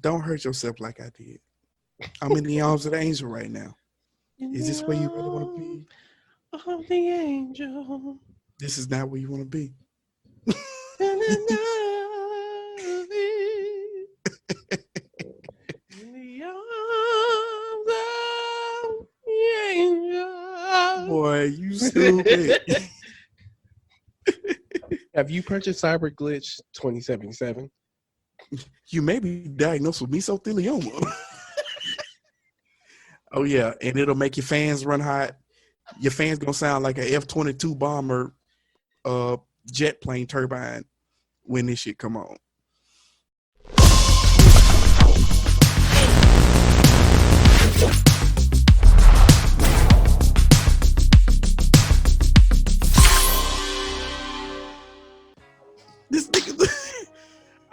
Don't hurt yourself like I did. I'm in the arms of the angel right now. Is this where you really want to be? Of the angel. This is not where you want to be. In the arms of the angel. Boy, you stupid. Have you purchased Cyber Glitch 2077? You may be diagnosed with mesothelioma. Oh, yeah. And it'll make your fans run hot. Your fans going to sound like an F-22 bomber jet plane turbine when this shit come on. This nigga.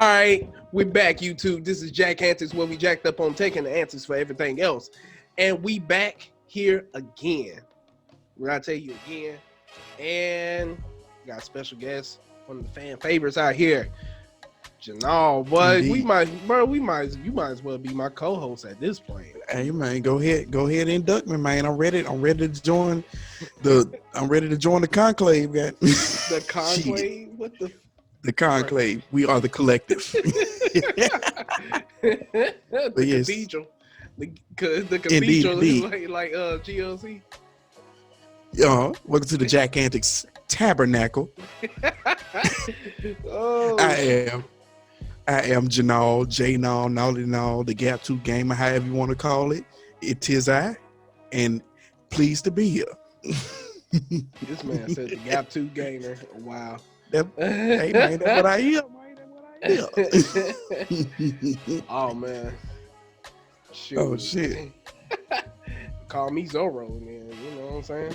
All right, we're back, YouTube. This is Jack Answers, where we jacked up on taking the answers for everything else. And we back here again. We're going to tell you again. And we got a special guest, one of the fan favorites out here, Janal. Boy, you might as well be my co-host at this point. Hey man, go ahead and induct me, man. I'm ready to join the conclave, guy. The conclave? What the conclave. We are the collective. The yes. cathedral. The cathedral is like GLC. Welcome to the Jack Antics Tabernacle. Oh. I am Janal, J-Naul, Nauli Naul, the Gap 2 gamer, however you want to call it. It is I, and pleased to be here. This man said the Gap 2 gamer. Wow. Hey man, that's what I am. Oh man. Shoot. Oh shit. Call me Zorro, man. You know what I'm saying?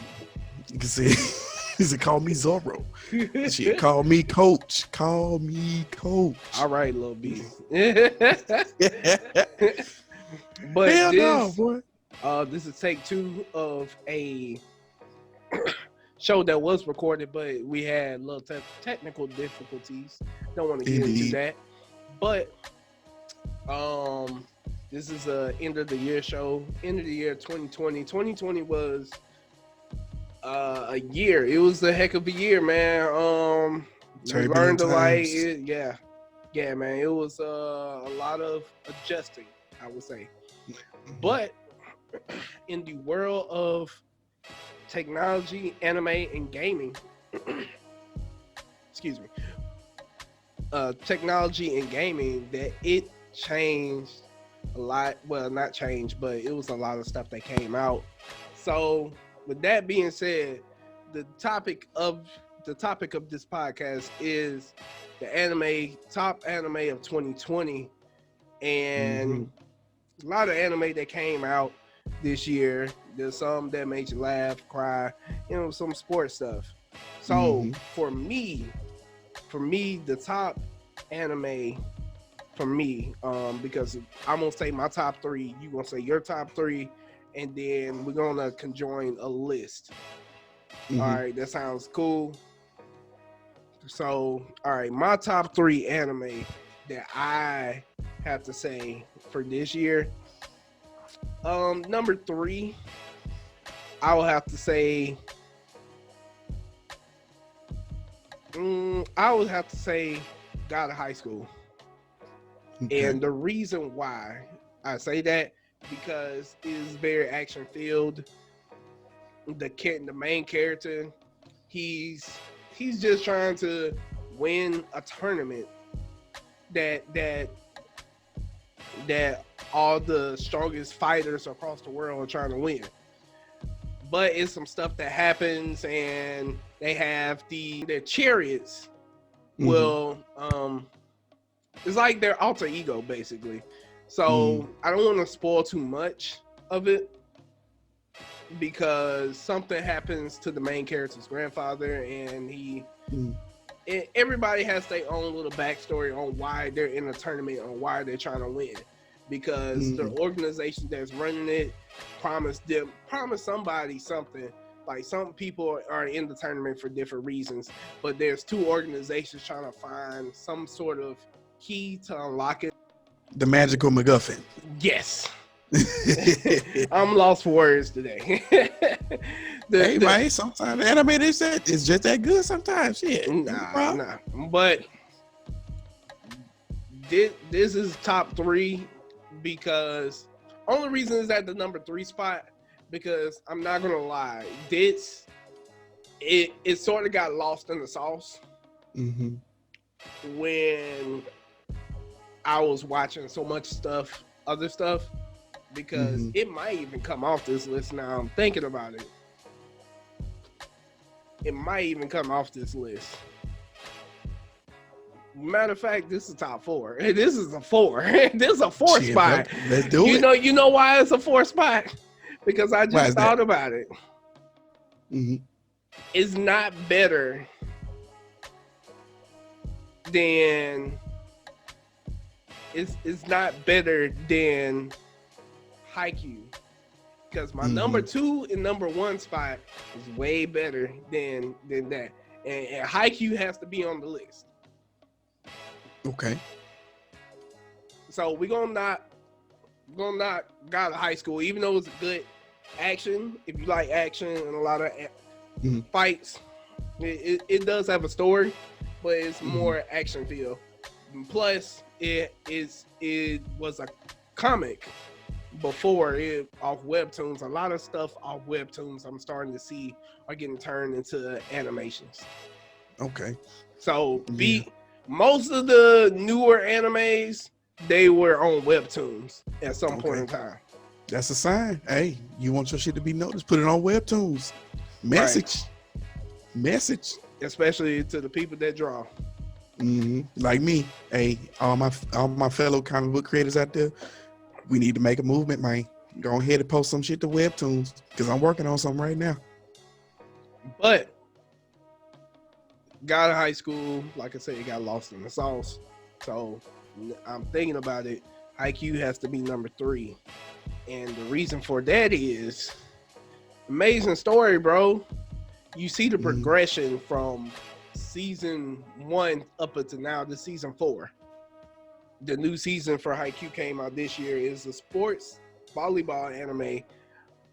You can say, he said, call me Zorro. Shit, call me Coach. Call me Coach. All right, little B. But hell no, boy. This is take 2 of a show that was recorded, but we had little technical difficulties. Don't want to get into that. But this is a end of the year show. End of the year 2020. 2020 was a year. It was a heck of a year, man. We learned a lot. Yeah, man. It was a lot of adjusting, I would say. But in the world of technology, anime, and gaming, excuse me, technology and gaming, that it changed a lot. Well, not changed, but it was a lot of stuff that came out. So with that being said, the topic of this podcast is the top anime of 2020, and a lot of anime that came out this year. There's some that made you laugh, cry, some sports stuff. So for me, the top anime for me, because I'm gonna say my top 3, you gonna say your top 3, and then we're gonna conjoin a list. All right, that sounds cool. So, all right, my top 3 anime that I have to say for this year. Number 3, I will have to say, God of High School. Okay. And the reason why I say that, because it is very action filled. The main character, he's just trying to win a tournament that all the strongest fighters across the world are trying to win. But it's some stuff that happens, and they have their chariots will it's like their alter ego, basically. So I don't want to spoil too much of it, because something happens to the main character's grandfather, and everybody has their own little backstory on why they're in a tournament, on why they're trying to win. Because the organization that's running it promised somebody something. Like, some people are in the tournament for different reasons, but there's 2 organizations trying to find some sort of key to unlock it. The magical MacGuffin. Yes. I'm lost for words today. Hey, man, sometimes anime is just that good sometimes. Shit. Nah. But this is top 3 because only reason is at the number 3 spot because I'm not gonna lie, it sort of got lost in the sauce when I was watching so much other stuff, because it might even come off this list now. I'm thinking about it. It might even come off this list. Matter of fact, this is top 4. This is a 4. This is a 4 spot. Let's do it. You know why it's a 4 spot? Because I just thought about it. It's not better than it's not better than Haikyuu, because my number 2 and number 1 spot is way better than that, and Haikyuu has to be on the list. Okay. So we're gonna knock God of High School, even though it's a good action. If you like action and a lot of fights, it does have a story, but it's more action feel. Plus, it was a comic before it off webtoons. A lot of stuff off webtoons I'm starting to see are getting turned into animations. Okay. So most of the newer animes, they were on webtoons at some point in time. That's a sign. Hey, you want your shit to be noticed, put it on webtoons. Message. Especially to the people that draw. Like me. Hey, all my fellow comic book creators out there, we need to make a movement, man. Go ahead and post some shit to webtoons, because I'm working on something right now. But God of High School, like I said, it got lost in the sauce. So I'm thinking about it. Haikyuu has to be number 3. And the reason for that is amazing story, bro. You see the progression from season 1 up until now to season 4. The new season for Haikyuu came out this year. Is a sports volleyball anime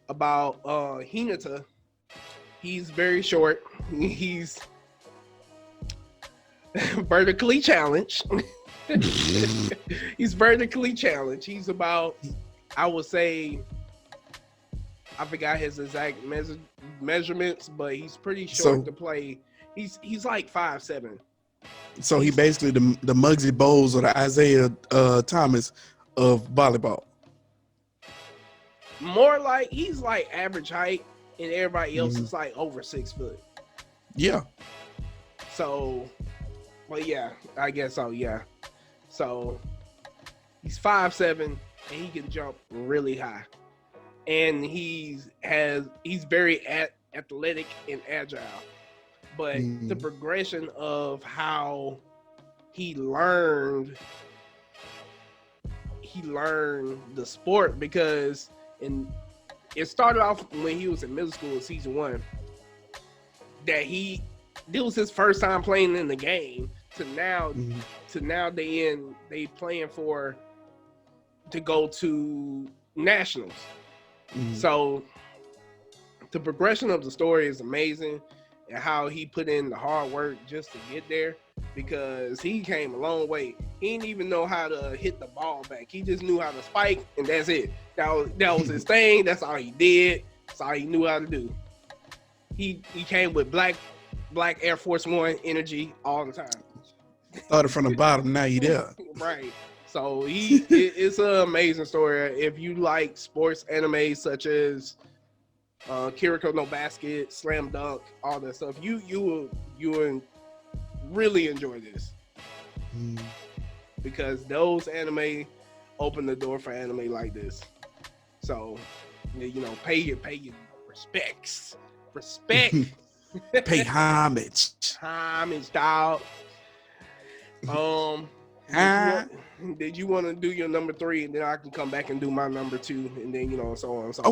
about Hinata. He's very short. He's vertically challenged. He's vertically challenged. He's about, I would say, I forgot his exact measurements, but he's pretty short to play. He's like 5'7". So he basically the Muggsy Bowles or the Isaiah Thomas of volleyball. More like he's like average height, and everybody else is like over 6 foot. Yeah. So, well, yeah, I guess so. Yeah. So he's 5'7", and he can jump really high, and he's very athletic and agile. But the progression of how he learned the sport, because it started off when he was in middle school in season 1, that this was his first time playing in the game, to now they playing to go to nationals. So the progression of the story is amazing, and how he put in the hard work just to get there, because he came a long way. He didn't even know how to hit the ball back. He just knew how to spike, and that's it. That was his thing. That's all he did. That's all he knew how to do. He came with black Air Force One energy all the time. Started from the bottom, now you there. Right. So it's an amazing story. If you like sports anime such as Kiriko no Basket, Slam Dunk, all that stuff, you will really enjoy this, because those anime open the door for anime like this. So, pay your respect, pay homage, dog. Did you want to do your number 3, and then I can come back and do my number 2, and then so on and so on.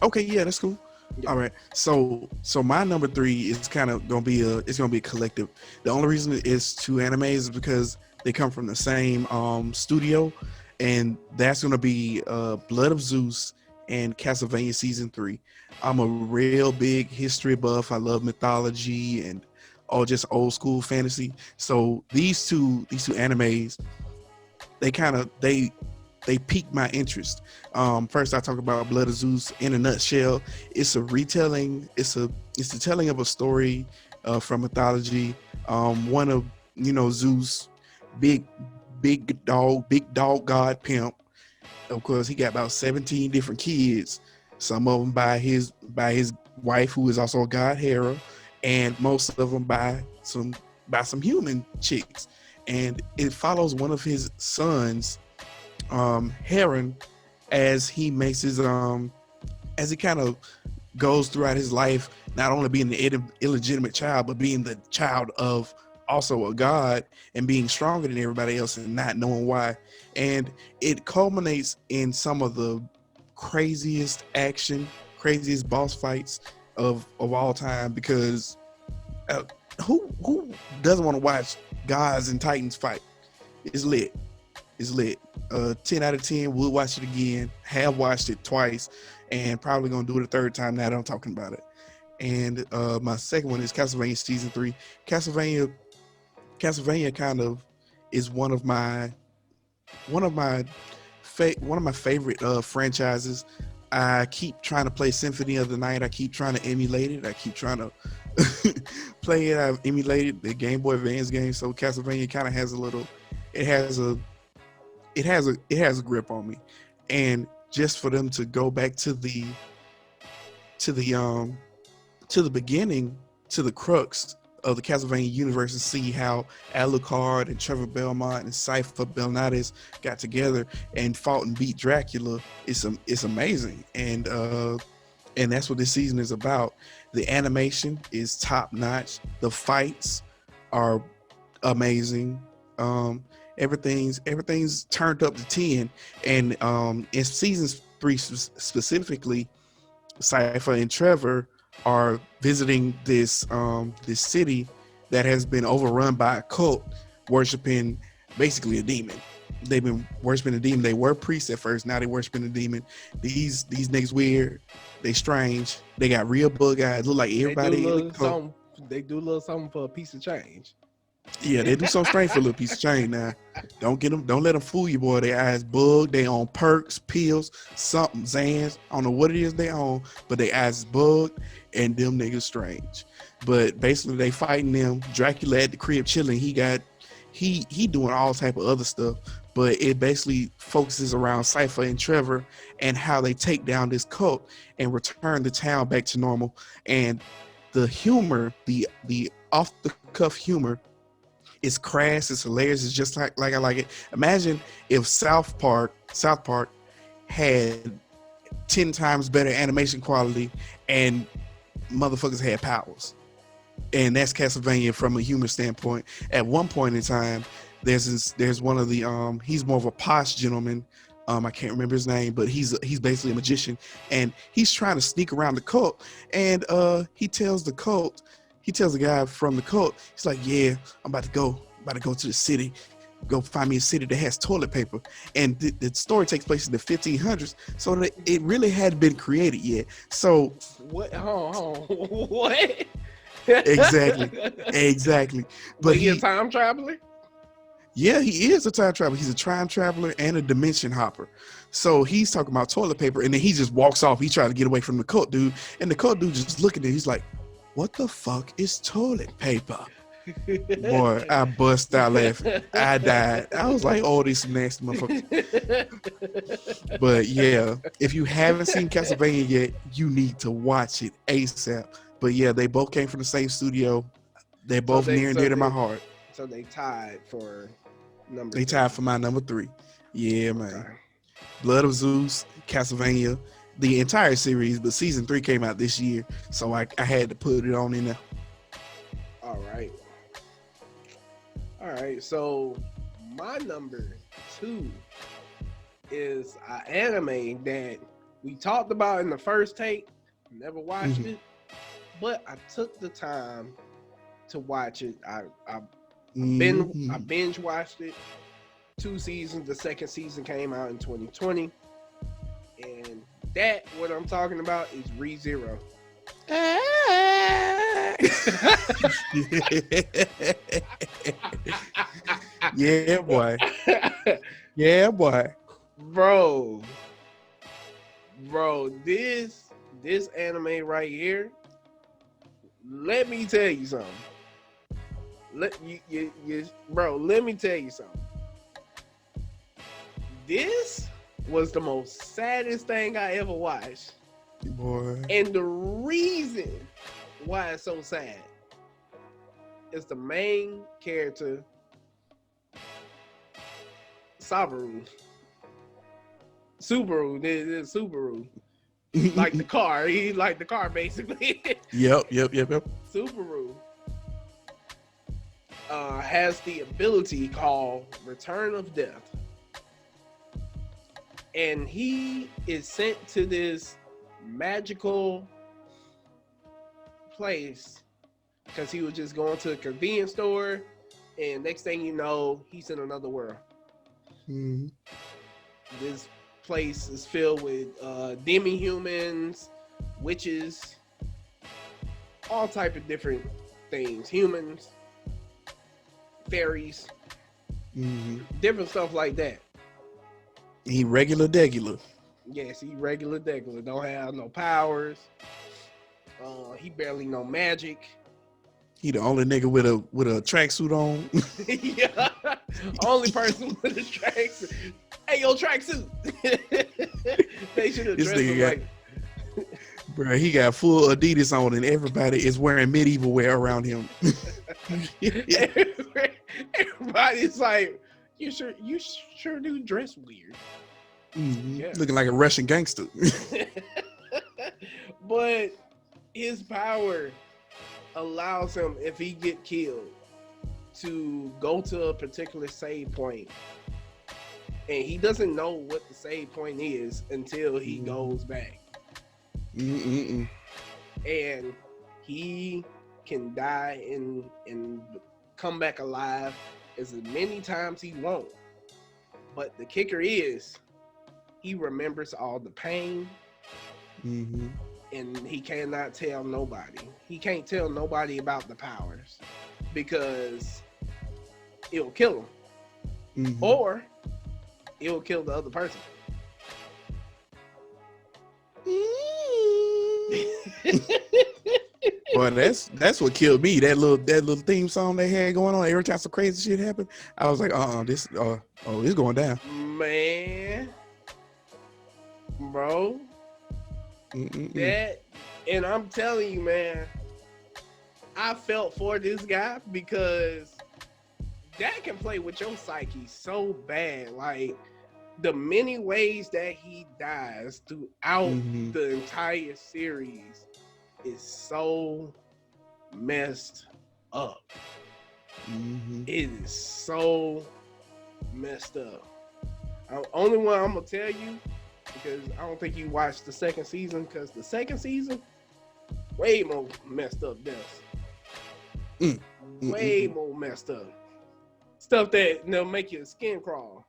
Okay, yeah, that's cool. Yeah. All right, so my number 3 is kind of gonna be a collective. The only reason it's 2 animes is because They come from the same studio, and that's gonna be Blood of Zeus and Castlevania season 3. I'm a real big history buff. I love mythology and all just old school fantasy. So these two animes, they kind of they piqued my interest. First, I talk about Blood of Zeus in a nutshell. It's a retelling. It's the telling of a story from mythology. One of Zeus, big big dog god pimp. Of course, he got about 17 different kids. Some of them by his wife, who is also a god Hera, and most of them by some human chicks. And it follows one of his sons, Heron, as he makes his as he kind of goes throughout his life, not only being the illegitimate child, but being the child of also a god and being stronger than everybody else and not knowing why. And it culminates in some of the craziest action, craziest boss fights of all time, because uh, who doesn't want to watch gods and titans fight? It's lit. It's lit. 10 out of 10. We'll watch it again. Have watched it twice, and probably gonna do it a third time now that I'm talking about it. And my second one is Castlevania season 3. Castlevania, Castlevania kind of is one of my favorite franchises. I keep trying to play Symphony of the Night. I keep trying to emulate it. I keep trying to play it. I've emulated the Game Boy Advance game, so Castlevania kind of has a little. It has a it has a grip on me. And just for them to go back to the to the beginning, to the crux of the Castlevania universe, and see how Alucard and Trevor Belmont and Cypher Belnades got together and fought and beat Dracula. It's amazing. And that's what this season is about. The animation is top notch. The fights are amazing. Everything's turned up to 10. And in season 3 specifically, Cypher and Trevor are visiting this city that has been overrun by a cult worshiping basically a demon. They've been worshiping a demon. They were priests at first. Now they worshiping a demon. These niggas weird. They strange. They got real bug eyes. Look like everybody in the cult. They do a little something for a piece of change. Yeah, they do something strange for a little piece of change. Now, don't let them fool you, boy. Their eyes bugged. They on perks, pills, something, Zans. I don't know what it is they on, but their eyes is bugged, and them niggas strange. But basically, they fighting them. Dracula at the crib chilling. He doing all type of other stuff, but it basically focuses around Cypher and Trevor and how they take down this cult and return the town back to normal. And the humor, the off the cuff humor, it's crass, it's hilarious, it's just like I like it. Imagine if South Park had 10 times better animation quality and motherfuckers had powers. And that's Castlevania from a humor standpoint. At one point in time, there's one of the he's more of a posh gentleman. I can't remember his name, but he's basically a magician, and he's trying to sneak around the cult. And he tells the guy from the cult, he's like, "Yeah, I'm about to go to the city, go find me a city that has toilet paper." And the story takes place in the 1500s, so that it really hadn't been created yet. So what? What? Exactly. But he a time traveler? Yeah, he is a time traveler. He's a time traveler and a dimension hopper. So he's talking about toilet paper, and then he just walks off. He tried to get away from the cult dude, and the cult dude just looking at him. He's like, "What the fuck is toilet paper?" Boy, I bust out laughing. I died. I was like, "Oh, these some nasty motherfuckers." But yeah, if you haven't seen Castlevania yet, you need to watch it ASAP. But yeah, they both came from the same studio. They're both near and dear to my heart. So they tied for number. They tied for my number 3. Yeah, man. Okay. Blood of Zeus, Castlevania, the entire series, but season 3 came out this year, so I had to put it on in there. All right. So my number 2 is an anime that we talked about in the first take. Never watched it, but I took the time to watch it. I I Mm-hmm. binge watched it. 2 seasons. The second season came out in 2020, and that what I'm talking about is ReZero. Yeah, boy. Yeah, boy. bro, bro, this anime right here. Let me tell you something. Bro. Let me tell you something. This was the most saddest thing I ever watched, Boy. and the reason why it's so sad is the main character, Sabaru. This Subaru. Like the car. He like the car basically. Yep. Subaru has the ability called Return of Death. And he is sent to this magical place because he was just going to a convenience store, and next thing you know, he's in another world. Mm-hmm. This place is filled with demi-humans, witches, all type of different things, humans, fairies, different stuff like that. He regular degular. Yes, he regular degular, don't have no powers. He barely know magic. He the only nigga with a tracksuit on. Yeah, only person with a tracksuit. Hey, yo, tracksuit. They should have This dressed him nigga like. Bro, he got full Adidas on, and everybody is wearing medieval wear around him. Everybody's like, you sure do dress weird. Yeah. Looking like a Russian gangster. But his power allows him, if he get killed, to go to a particular save point, and he doesn't know what the save point is until he goes back. And he can die and come back alive as many times he wants. But the kicker is, he remembers all the pain, and he cannot tell nobody. He can't tell nobody about the powers because it'll kill him, or it'll kill the other person. Boy, that's what killed me. That little theme song they had going on every time some crazy shit happened. I was like, it's going down. Man, bro. That, and I'm telling you, man, I felt for this guy because that can play with your psyche so bad. Like, the many ways that he dies throughout the entire series is so messed up. It is so messed up. Only one I'm gonna tell you, because I don't think you watched the second season, because the second season, way more messed up deaths. Way more messed up. Stuff that make your skin crawl.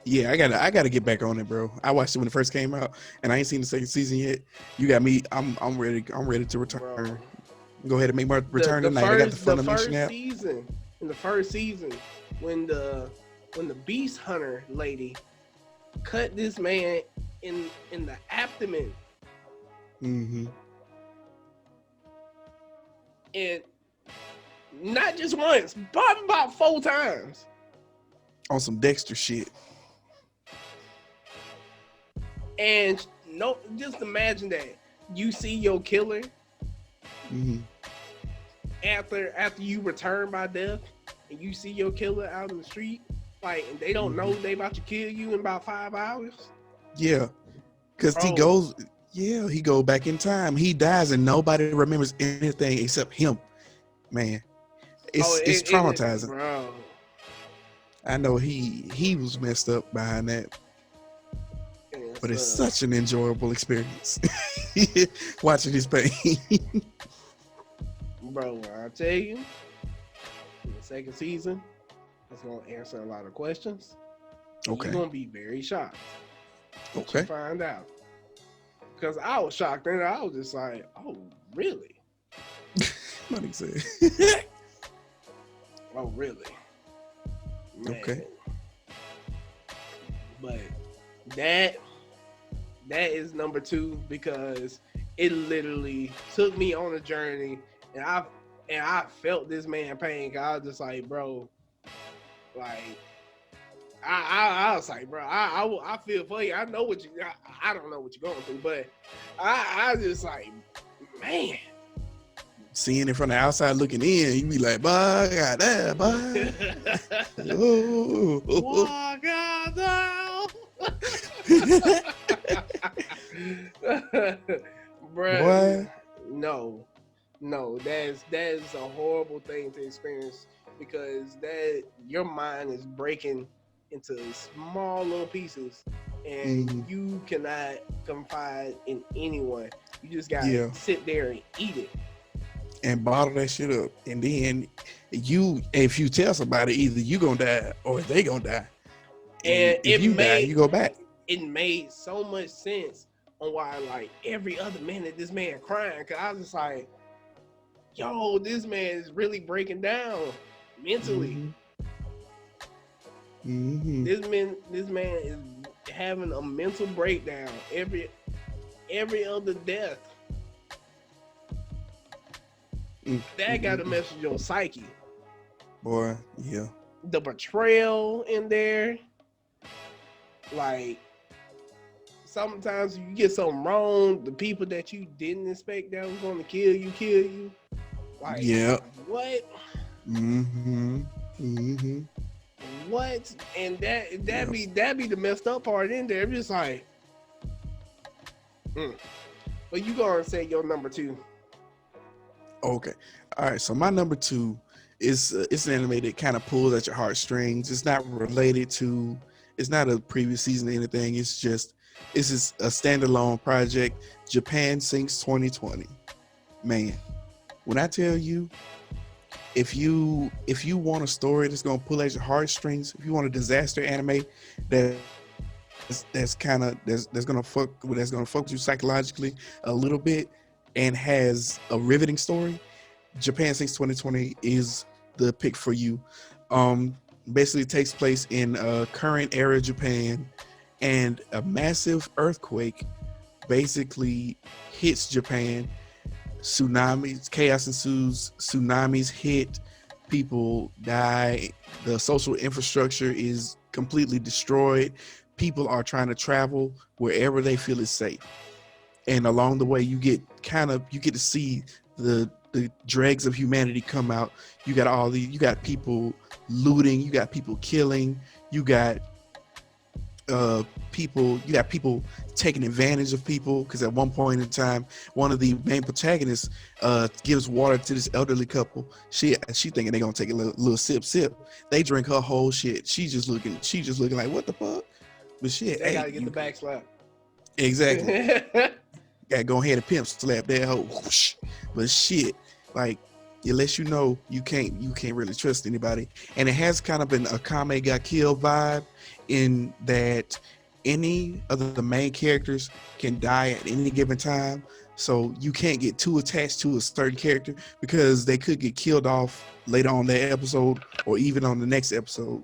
Yeah, I gotta get back on it, bro. I watched it when it first came out, and I ain't seen the second season yet. You got me. I'm ready to return. Bro. Go ahead and make my return tonight. I got the Funimation app. In the first season, when the Beast Hunter lady cut this man in the abdomen, and not just once, but about 4 times. On some Dexter shit. And just imagine that you see your killer after you return by death, and you see your killer out in the street, like, and they don't know they about to kill you in about 5 hours. Yeah, because he goes back in time. He dies, and nobody remembers anything except him. Man, it's traumatizing. Bro. I know he was messed up behind that. But it's such an enjoyable experience watching his pain. Bro, I tell you, second season is going to answer a lot of questions. Okay. You're going to be very shocked to Okay. find out. Because I was shocked and I was just like, oh, really? What he said. Oh, really? Man. Okay. But that is number 2 because it literally took me on a journey, and I felt this man pain. Cause I was just like, bro, like I was like, bro, I feel for you. I know what you. I don't know what you're going through, but I just like, man. Seeing it from the outside looking in, you be like, boy, goddamn, boy. Oh. Walk out now. Bruh, Boy. no, that is a horrible thing to experience because that your mind is breaking into small little pieces and you cannot confide in anyone. You just gotta sit there and eat it. And bottle that shit up. And then if you tell somebody, either you gonna die or they gonna die. And if you die, you go back. It made so much sense on why, like, every other minute this man crying. Cause I was just like, yo, this man is really breaking down mentally. Mm-hmm. This man is having a mental breakdown every other death. That got to mess with your psyche. Boy, yeah. The betrayal in there. Like, sometimes you get something wrong, the people that you didn't expect that was going to kill you. Like, what? What? And that be the messed up part in there. It's just like, But you go and say your number 2. Okay. All right. So my number 2 is it's an anime that kind of pulls at your heartstrings. It's not related to. It's not a previous season or anything. It's just a standalone project. Japan Sinks 2020. Man, when I tell you, if you want a story that's gonna pull at your heartstrings, if you want a disaster anime that's gonna fuck with you psychologically a little bit and has a riveting story, Japan Sinks 2020 is the pick for you. Basically takes place in current era Japan, and a massive earthquake basically hits Japan. Tsunamis, chaos ensues, tsunamis hit, people die, the social infrastructure is completely destroyed, people are trying to travel wherever they feel is safe. And along the way, you get to see the dregs of humanity come out. You got people looting, you got people killing, you got people taking advantage of people, because at one point in time, one of the main protagonists gives water to this elderly couple. She thinking they're gonna take a little sip. They drink her whole shit. She just looking like, what the fuck? But shit, they gotta get the back slap. Exactly. Gotta go ahead and pimp slap that hoe. Whoosh. But shit, like, it lets you know you can't really trust anybody. And it has kind of an Akame got killed vibe, in that any of the main characters can die at any given time. So you can't get too attached to a certain character, because they could get killed off later on that episode or even on the next episode.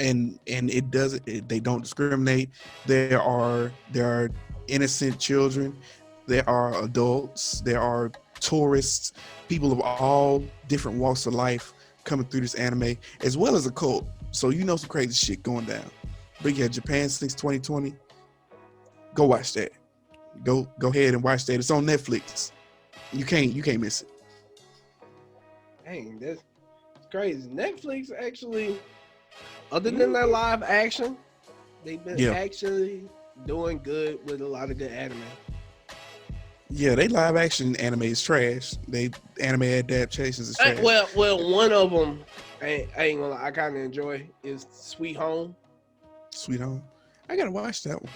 And they don't discriminate. There are innocent children, there are adults, there are tourists, people of all different walks of life coming through this anime, as well as a cult. So some crazy shit going down. But yeah, Japan Sinks 2020. Go watch that. Go ahead and watch that. It's on Netflix. You can't miss it. Dang, that's crazy. Netflix actually, other than their live action, they've been actually doing good with a lot of good anime. Yeah, they live action anime is trash. They anime adaptations is trash. Well, one of them I ain't gonna lie, I kind of enjoy is Sweet Home. Sweet Home. I gotta watch that one.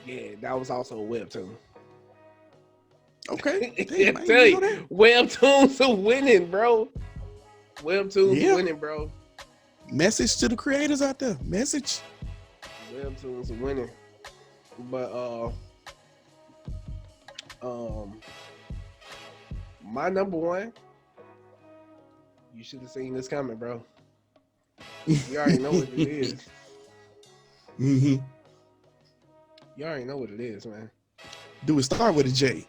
Yeah, that was also a webtoon. Okay. I tell you, webtoons are winning, bro. Webtoons are Yeah. winning, bro. Message to the creators out there. Message. Webtoons are winning. But um my number one, you should have seen this coming, bro. You already know what it is. Mm-hmm. You already know what it is, man. Do it start with a J.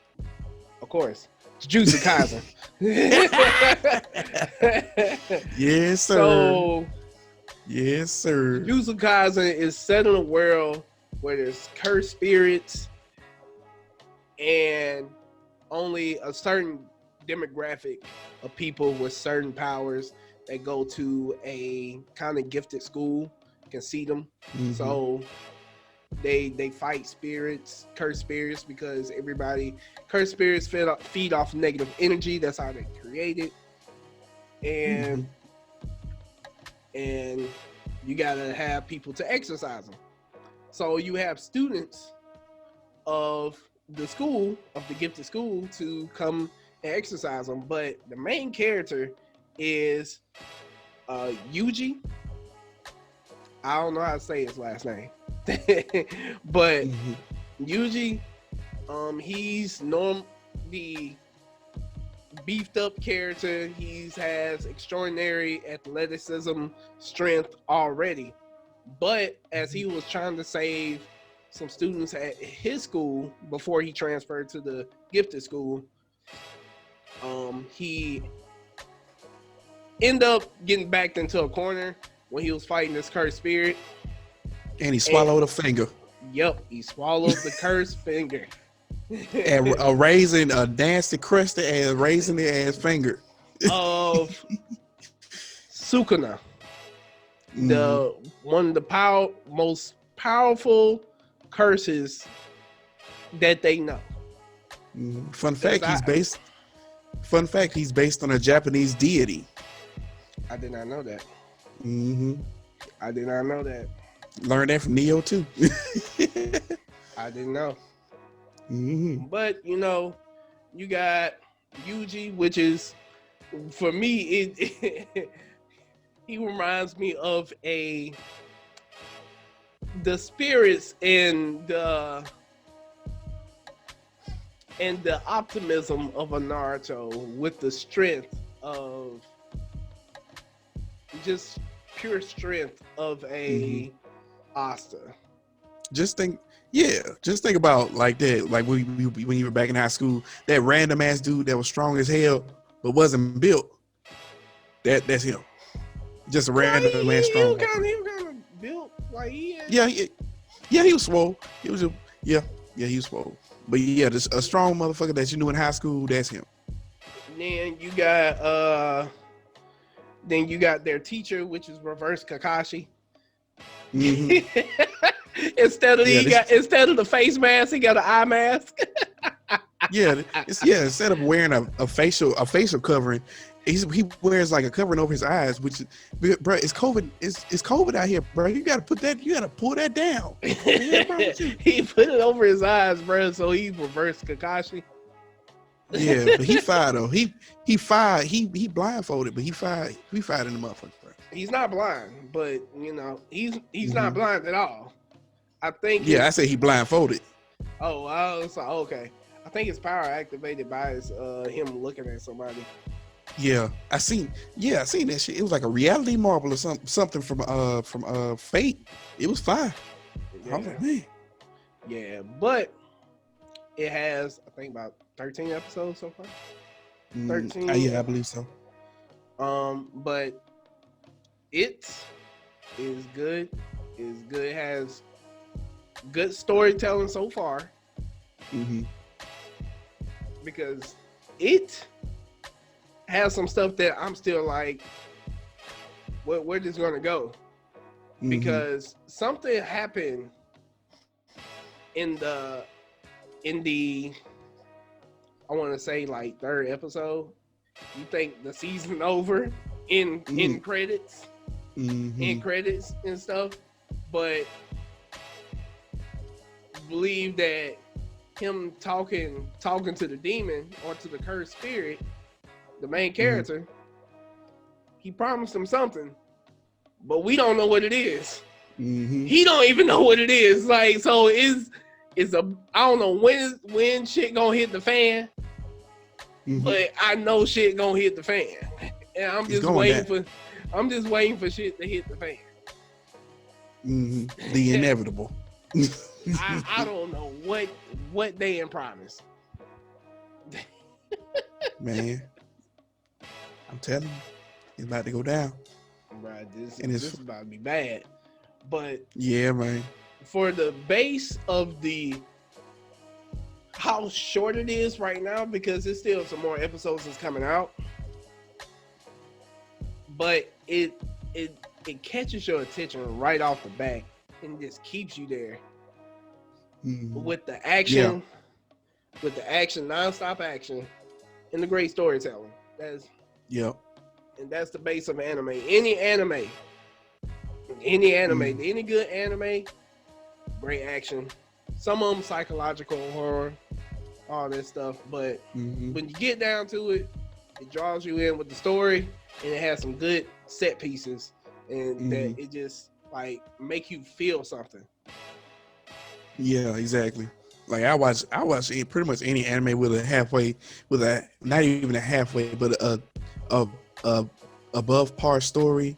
Of course. It's Juice Kaisen. Yes, sir. So Yes, sir. Juice Kaisen is set in a world where there's cursed spirits and only a certain demographic of people with certain powers that go to a kind of gifted school can see them. Mm-hmm. So they fight spirits, cursed spirits, because cursed spirits feed off negative energy. That's how they create it. And and you gotta have people to exercise them. So you have students of the school, of the gifted school, to come and exercise them. But the main character is Yuji. I don't know how to say his last name. But Yuji, he's the beefed up character. He has extraordinary athleticism, strength already. But as he was trying to save some students at his school before he transferred to the gifted school, he ended up getting backed into a corner when he was fighting this cursed spirit. And he swallowed a finger. Yep, he swallowed the cursed finger. And a raisin, a nasty, crusty ass raisin ass finger of Sukuna, the one of the most powerful curses that they know. Fun fact, he's based on a Japanese deity. I did not know that. Mm-hmm. I did not know that. Learned that from Neo too. I didn't know. Mm-hmm. But you know, you got Yuji, which is, for me, it he reminds me of the spirits and the optimism of a Naruto, with the strength of just pure strength of a Asta. Just think about like that, like when you were back in high school, that random ass dude that was strong as hell but wasn't built. That's him. Just a random man strong. He was kind of built like he had. Yeah, he was swole. He was he was swole. But yeah, just a strong motherfucker that you knew in high school, that's him. Then you got their teacher, which is Reverse Kakashi. Instead of the face mask, he got an eye mask. Instead of wearing a facial covering, he wears like a covering over his eyes, which, bro, it's COVID. It's COVID out here, bro. You gotta pull that down. He put it over his eyes, bro. So he's Reverse Kakashi. Yeah, but he fired though. He fired. He blindfolded, but he fired in the motherfucker, bro. He's not blind, but you know he's not blind at all. I think. Yeah, I say he blindfolded. Oh, I was like, okay. I think his power activated by him looking at somebody. Yeah, I seen that shit. It was like a reality marble or something from Fate. It was fire. Yeah. I was like, man. Yeah, but it has, I think, about 13 episodes so far. 13. Yeah, I believe so. But it is good. It has good storytelling so far. Because it has some stuff that I'm still like, where this gonna go? Because something happened in the I want to say like third episode. You think the season over in credits, in credits and stuff, but believe that him talking to the demon or to the cursed spirit, the main character, he promised him something, but we don't know what it is. Mm-hmm. He don't even know what it is. Like, so it's a, I don't know when shit gonna hit the fan, but I know shit gonna hit the fan, and I'm just waiting for shit to hit the fan. The inevitable. I don't know what they in promise. Man, I'm telling you, it's about to go down. Right, this is about to be bad. But yeah, man. For the base of how short it is right now, because there's still some more episodes that's coming out, but it catches your attention right off the bat and just keeps you there with the action, nonstop action, and the great storytelling. And that's the base of anime. Any good anime, great action. Some of them psychological horror, all that stuff. But when you get down to it, it draws you in with the story, and it has some good set pieces, and that it just like make you feel something. Yeah, exactly. Like I watch pretty much any anime with not even a halfway, but a above par story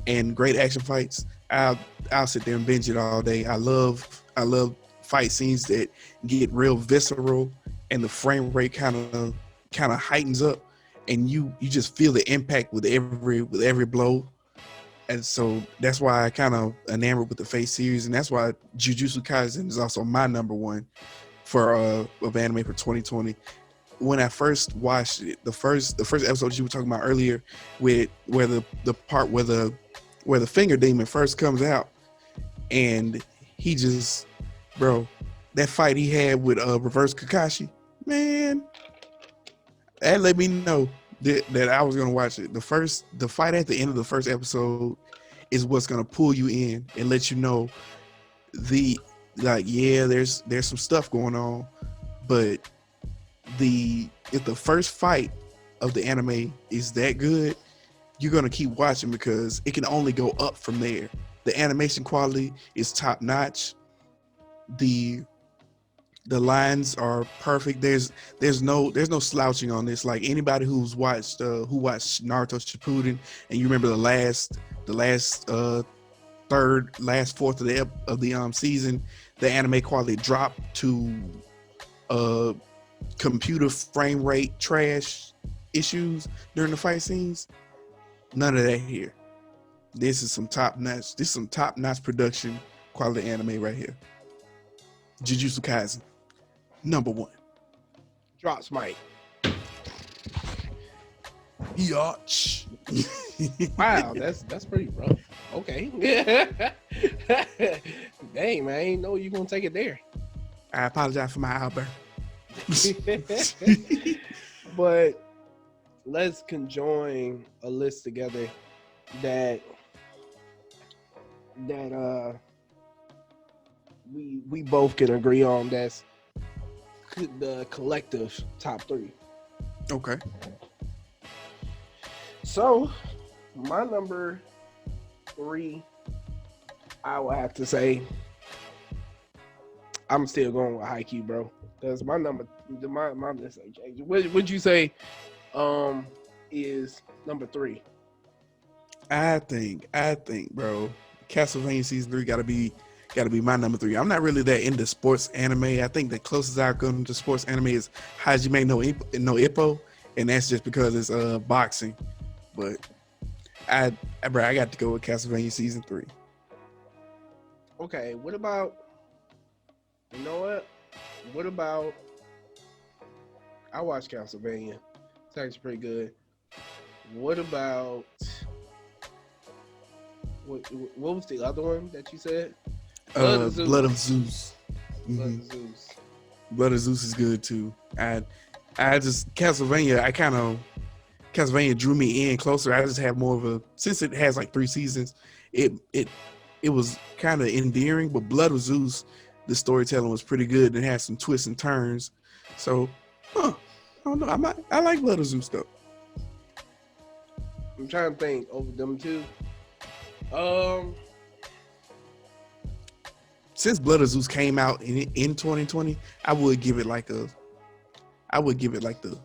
and great action fights. I'll sit there and binge it all day. I love fight scenes that get real visceral and the frame rate kind of heightens up, and you just feel the impact with every blow. And so that's why I kind of enamored with the Fate series, and that's why Jujutsu Kaisen is also my number one for of anime for 2020. When I first watched it, the first episode you were talking about earlier, with where the part where the finger demon first comes out, and he just, bro, that fight he had with Reverse Kakashi, man, that let me know that I was gonna watch it. The fight at the end of the first episode is what's gonna pull you in and let you know there's some stuff going on, but if the first fight of the anime is that good, you're gonna keep watching because it can only go up from there. The animation quality is top notch. The lines are perfect. There's no slouching on this. Like anybody who's watched Naruto Shippuden, and you remember the last fourth of the season, the anime quality dropped to computer frame rate trash issues during the fight scenes. None of that here. This is some top notch production quality anime right here. Jujutsu Kaisen, number one. Drop Smite. Yatch. Wow, that's pretty rough. Okay. Dang, man, I ain't know you gonna take it there. I apologize for my outburst. But let's conjoin a list together that we both can agree on. That's the collective top 3. Okay. So my number 3, I will have to say, I'm still going with Haikyuu, bro. That's my number. My list ain't changed. What would you say is number 3? I think, bro, Castlevania season 3 gotta be my number 3. I'm not really that into sports anime. I think the closest I come to sports anime is Hajime no Ippo, and that's just because it's boxing. But I got to go with Castlevania season 3. Okay, what about, you know what? What about, I watched Castlevania. It's actually pretty good. What about, what was the other one that you said? Blood of Zeus. Blood of Zeus. Blood of Zeus is good too. Castlevania drew me in closer. I just have more of since it has like 3 seasons, it was kind of endearing. But Blood of Zeus, the storytelling was pretty good and had some twists and turns. So, I don't know. I like Blood of Zeus though. I'm trying to think over them two. Um, Since Blood of Zeus came out in 2020, I would give it like the like a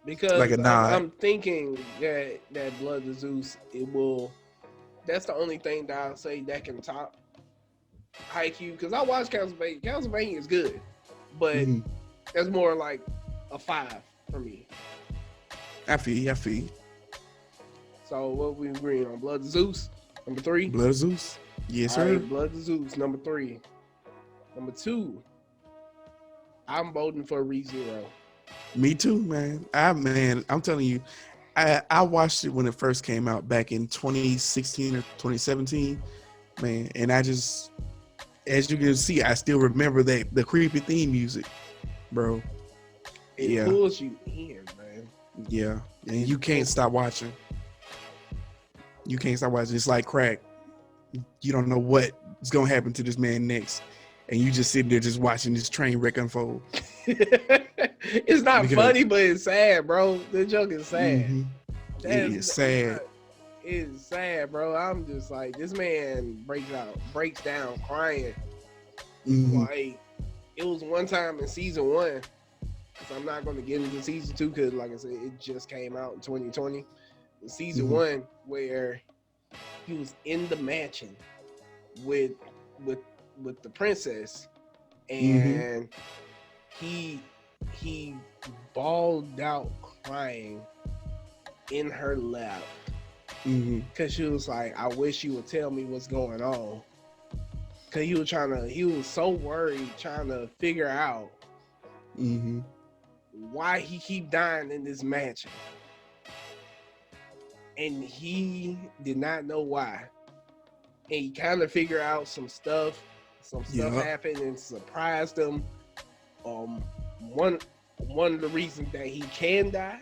because nod. I'm thinking that Blood of Zeus, it will. That's the only thing that I'll say that can top Haikyuu, because I watch Castlevania. Castlevania is good, but Mm-hmm. that's more like a 5 for me. I feel you. I feel you. So what we agreeing on? Blood of Zeus, number 3. Blood of Zeus. Yes, All right, sir. Blood of Zeus, number 3. Number 2, I'm voting for ReZero. Me too, man. I'm telling you, I watched it when it first came out back in 2016 or 2017, man. And I just, as you can see, I still remember that the creepy theme music, bro. It Yeah, pulls you in, man. yeah. And you can't stop watching. You can't stop watching. It's like crack. You don't know what's gonna happen to this man next, and you just sitting there just watching this train wreck unfold. It's not Because funny, but it's sad, bro. The joke is sad. it That's is sad. it's sad, bro. I'm just like, this man breaks down crying. Mhm. Like, it was one time in season 1, because I'm not going to get into season 2, because like I said, it just came out in 2020. In season 1, where he was in the mansion with with with the princess, and he bawled out crying in her lap, because she was like, I wish you would tell me what's going on, because he was so worried, trying to figure out why he keep dying in this mansion, and he did not know why. And he kind of figured out some stuff happened and surprised him. One of the reasons that he can die,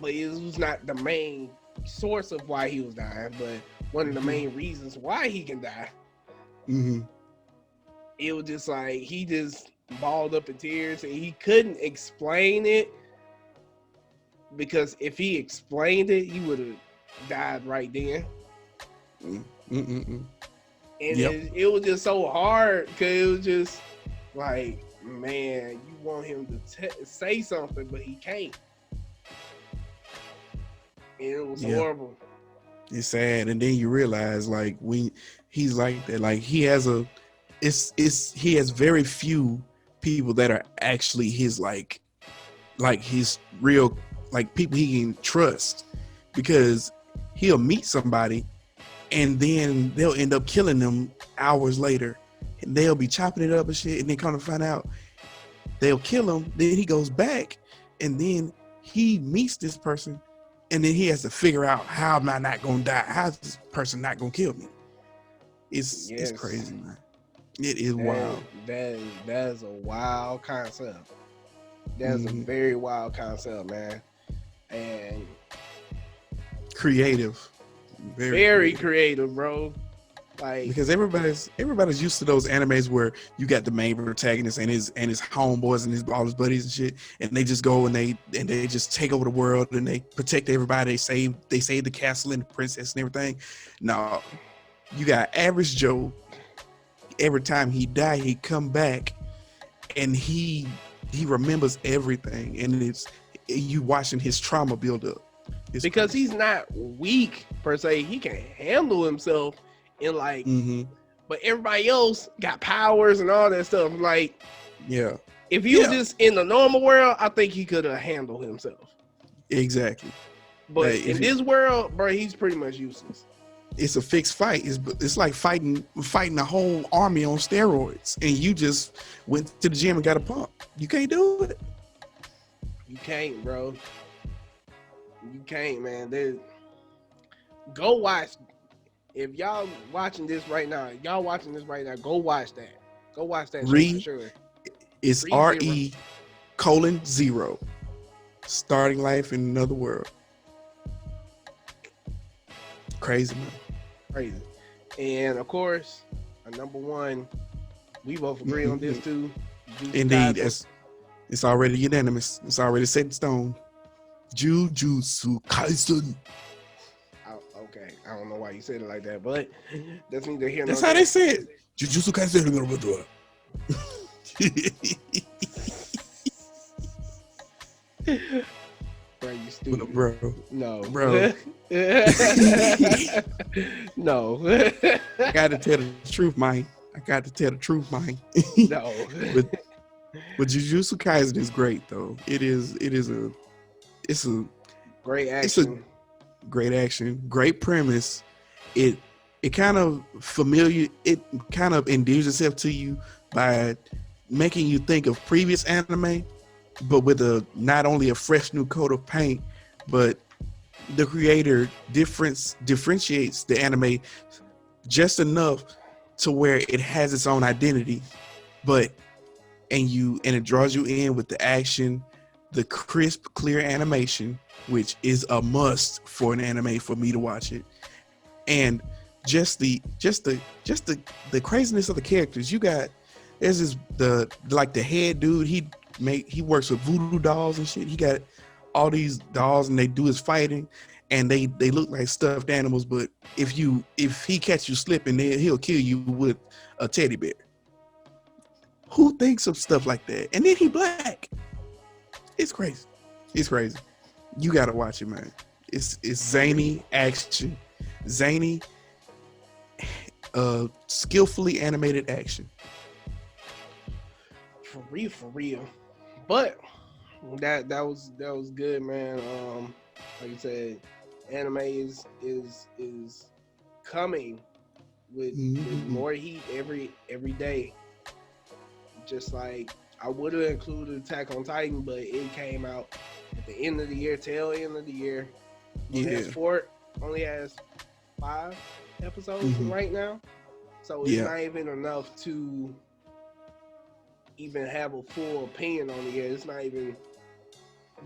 but it was not the main source of why he was dying, but one of the main reasons why he can die. It was just like, he just balled up in tears, and he couldn't explain it, because if he explained it, he would have died right then. And it was just so hard, because it was just like, man, you want him to say something, but he can't. And it was horrible. It's sad, and then you realize, like, when he's like that, like he has very few people that are actually his like his real, like, people he can trust, because he'll meet somebody and then they'll end up killing them hours later, and they'll be chopping it up and shit, and then come to find out they'll kill him. Then he goes back, and then he meets this person, and then he has to figure out, how am I not gonna die? How's this person not gonna kill me? It's crazy, man. It is wild. That is a wild concept. That's a very wild concept, man. And creative. Very creative, bro. Like, because everybody's used to those animes where you got the main protagonist and his homeboys and all his buddies and shit, and they just go and they just take over the world, and they protect everybody. They save the castle and the princess and everything. No, you got average Joe. Every time he die, he come back, and he remembers everything, and it's you watching his trauma build up. It's because crazy. he's not weak per se. He can handle himself, and like, but everybody else got powers and all that stuff. Like, if he was just in the normal world, I think he could have handled himself. Exactly. But in this world, bro, he's pretty much useless. It's a fixed fight. It's like fighting a whole army on steroids, and you just went to the gym and got a pump. You can't do it. You can't, bro. You can't, man. Go watch. If y'all watching this right now, go watch that. Go watch that show for sure. It's RE:0. Starting life in another world. Crazy, man. Crazy. And of course, our number one, we both agree on this too. Indeed, it's already unanimous. It's already set in stone. Jujutsu Kaisen. Okay, I don't know why you said it like that, but that's neither here nor That's how they there. say it. Jujutsu Kaisen. Bro, you What up, stupid. bro? No. Bro. No. I got to tell the truth, man. I got to tell the truth, man. No. but but Jujutsu Kaisen is great though. It's a Great it's a action. great action, great premise. It it kind of familiar. It kind of endears itself to you by making you think of previous anime, but with a not only a fresh new coat of paint, but the creator differentiates the anime just enough to where it has its own identity, but and it draws you in with the action, the crisp, clear animation, which is a must for an anime for me to watch it, and just the craziness of the characters. You got there's this the head dude. He works with voodoo dolls and shit. He got all these dolls and they do his fighting, and they look like stuffed animals. But if he catch you slipping, then he'll kill you with a teddy bear. Who thinks of stuff like that? And then he black. It's crazy. It's crazy. You gotta watch it, man. It's zany action, zany, skillfully animated action. For real, for real. But that was good, man. Like you said, anime is coming with Mm-hmm. more heat every day. Just like I would have included Attack on Titan, but it came out at the end of the year, tail end of the year. Yeah. Only has 5 episodes Mm-hmm. right now, so it's Yeah. not even enough to even have a full opinion on it yet. It's not even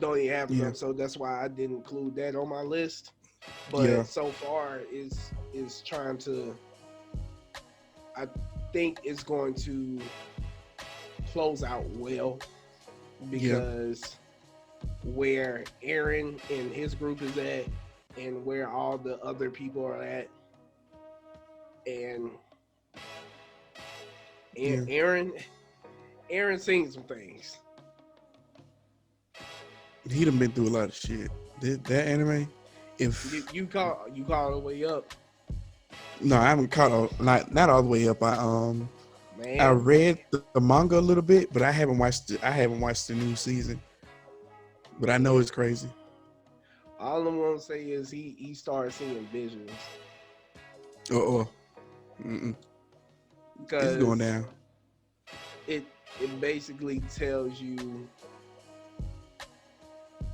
don't even have Yeah. enough, so that's why I didn't include that on my list. Yeah. But so far, is trying to. I think it's going to close out well Yeah. because where Aaron and his group is at, and where all the other people are at, and Yeah. Aaron seen some things. He done been through a lot of shit. That anime. If You call the way up, no, I haven't caught not all the way up. I man. read the manga a little bit, but I haven't watched it. I haven't watched the new season. But I know Man. it's crazy. All I'm gonna say is he started seeing visions Oh, mm-mm. It's going because down. it it basically tells you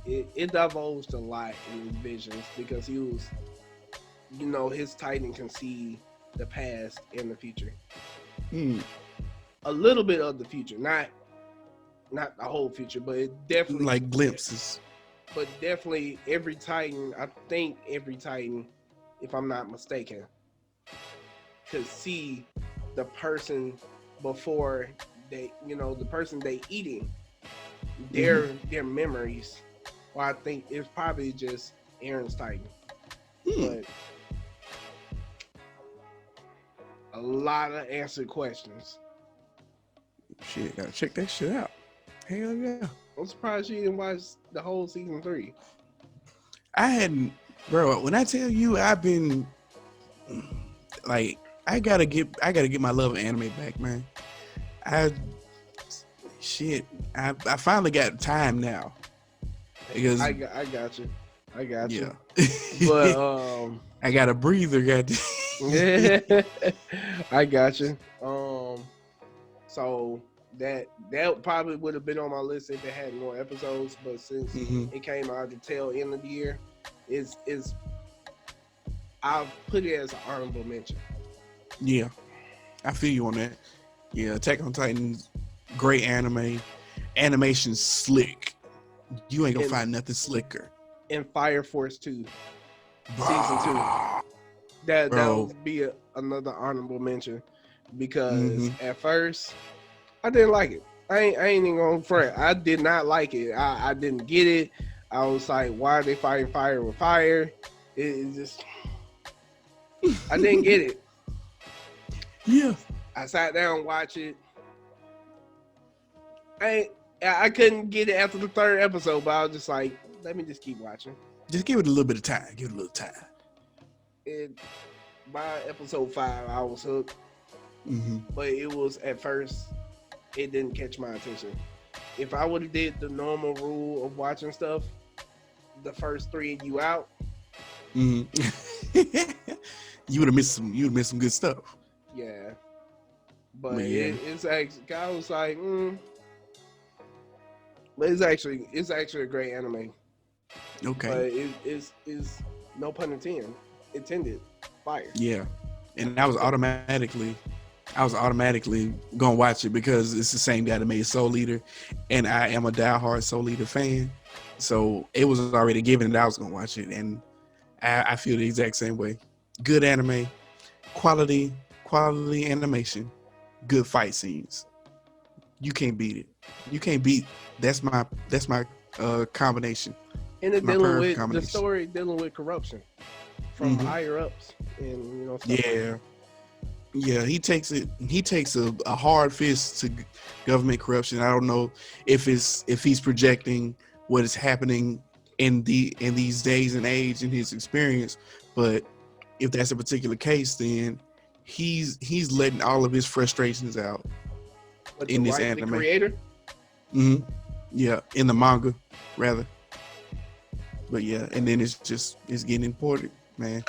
it divulged a lot in his visions because he was, his Titan can see the past and the future, Hmm. a little bit of the future, not the whole future, but it definitely, Like glimpses. but definitely every Titan. I think every Titan, if I'm not mistaken, could see the person before the person they eating, their memories. Well, I think it's probably just Aaron's Titan, Hmm. but a lot of answered questions. Shit, gotta check that shit out. Hell yeah. I'm surprised you didn't watch the whole season 3. I hadn't, bro. When I tell you, I've been like, I gotta get my love of anime back, man. I shit. I finally got time now because I got you. I got yeah. you. But I got a breather. Got I got you. So that probably would have been on my list if it had more episodes, but since it came out at the tail end of the year, is I'll put it as an honorable mention. Yeah, I feel you on that. Yeah, Attack on Titan's great anime. Animation slick. You ain't gonna And find nothing slicker. and Fire Force 2, season 2. That Bro. would be another honorable mention because Mm-hmm. at first I didn't like it. I ain't even gonna front. I did not like it. I didn't get it. I was like, why are they fighting fire with fire? It just, I didn't get it. Yeah. I sat down and watched it. I couldn't get it after the third episode, but I was just like, let me just keep watching. Just give it a little bit of time. Give it a little time. And by episode 5, I was hooked. Mm-hmm. But it was at first, it didn't catch my attention. If I would have did the normal rule of watching stuff, the first 3 you out. Mm-hmm. you would have missed some. You would have missed some good stuff. Yeah. But yeah. It's actually, I was like, but it's actually a great anime. Okay. But it's no pun intended, fire. Yeah. And I was automatically gonna watch it because it's the same guy that made Soul Eater, and I am a diehard Soul Eater fan. So it was already given that I was gonna watch it, and I feel the exact same way. Good anime, quality animation, good fight scenes. You can't beat it. You can't beat. That's my combination. And it's My dealing perfect with combination. the story, dealing with corruption from higher ups, and stuff like that. Yeah, he takes a hard fist to government corruption. I don't know if he's projecting what is happening in these days and age in his experience, but if that's a particular case, then he's letting all of his frustrations out But in this the anime. creator, Yeah, in the manga rather. But yeah, and then it's getting imported, man.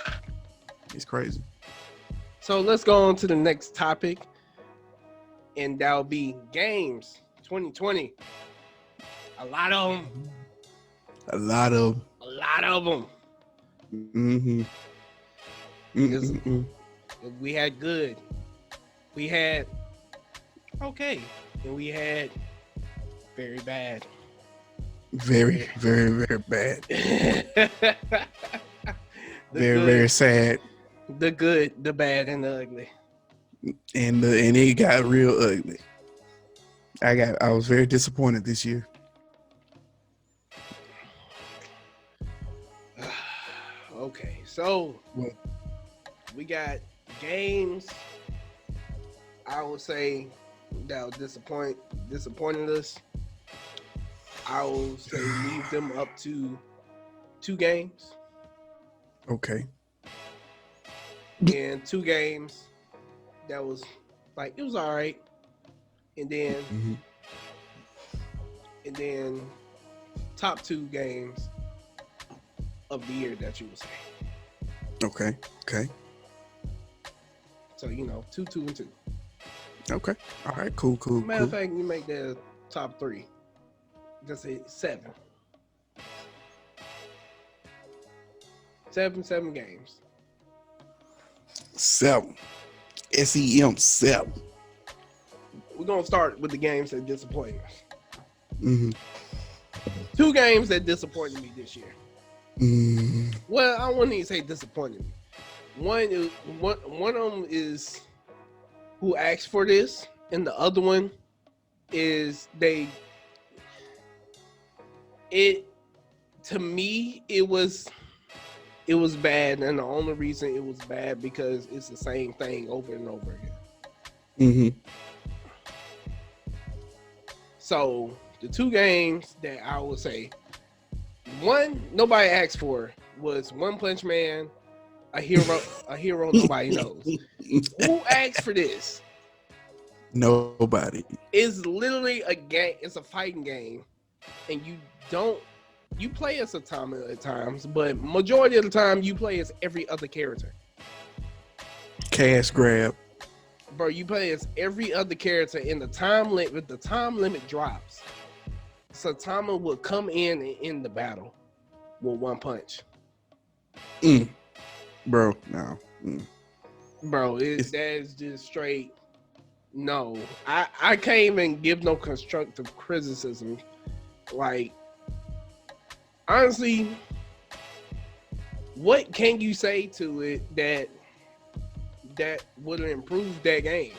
It's crazy. So let's go on to the next topic, and that'll be games 2020. A lot of them. A lot of them. We had good. We had okay. And we had very bad. Very, very, very bad. Very sad. The good, the bad, and the ugly. And it got real ugly. I was very disappointed this year. Okay, so what? We got games. I would say that was disappointed us. I will say leave them up to 2 games. Okay. And 2 games that was like, it was all right. And then top 2 games of the year that you would say. Okay. So 2, 2, and 2. Okay. All right. Cool. Matter of fact, you make the top 3. Just say 7. 7 games. 7. SEM 7. We're gonna start with the games that disappointed us. 2 games that disappointed me this year. Well, I wouldn't even say disappointed me. One of them is who asked for this, and the other one is to me it was bad, and the only reason it was bad because it's the same thing over and over again. So the 2 games that I would say, one nobody asked for was One Punch Man, a hero nobody knows. Who asked for this? Nobody. It's literally a game. It's a fighting game, and you play as Atama at times, but majority of the time you play as every other character. Cash grab. Bro, you play as every other character in the time limit. The time limit drops, Satama will come in and end the battle with one punch. Bro, no. Bro, that is just straight. No, I can't even give no constructive criticism. Like, honestly, what can you say to it that would have improved that game?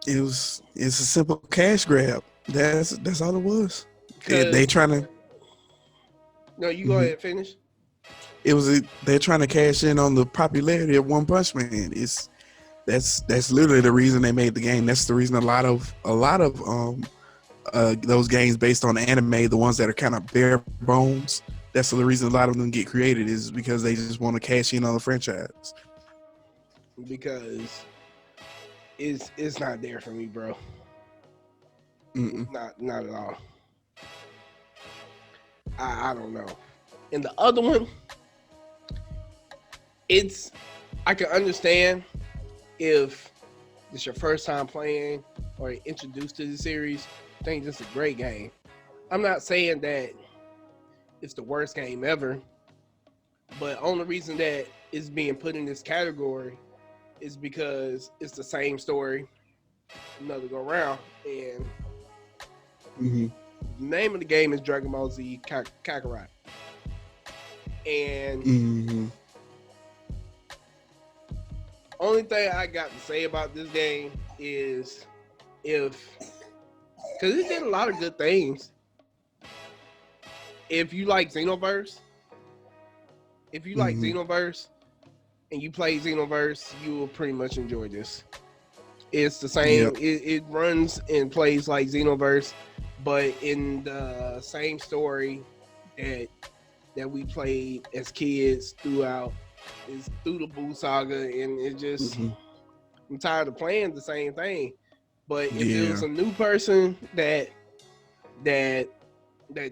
It's a simple cash grab. That's all it was. They Because trying to. no, you go Mhm. ahead and finish. They're trying to cash in on the popularity of One Punch Man. That's literally the reason they made the game. That's the reason a lot of those games based on anime, the ones that are kind of bare bones. That's the reason a lot of them get created is because they just want to cash in on the franchise. Because it's not there for me, bro. Mm-mm. Not at all. I don't know. And the other one, it's I can understand if it's your first time playing or introduced to the series. I think this is a great game. I'm not saying that it's the worst game ever, but only reason that it's being put in this category is because it's the same story, another go round. And Mm-hmm. the name of the game is Dragon Ball Z Kakarot. And Mm-hmm. only thing I got to say about this game is if because it did a lot of good things. If you like Xenoverse, if you like Mm-hmm. Xenoverse and you play Xenoverse, you will pretty much enjoy this. It's the same. Yep. It runs and plays like Xenoverse, but in the same story that we played as kids throughout is through the Boo Saga, and it just Mm-hmm. I'm tired of playing the same thing. But if it was Yeah. a new person that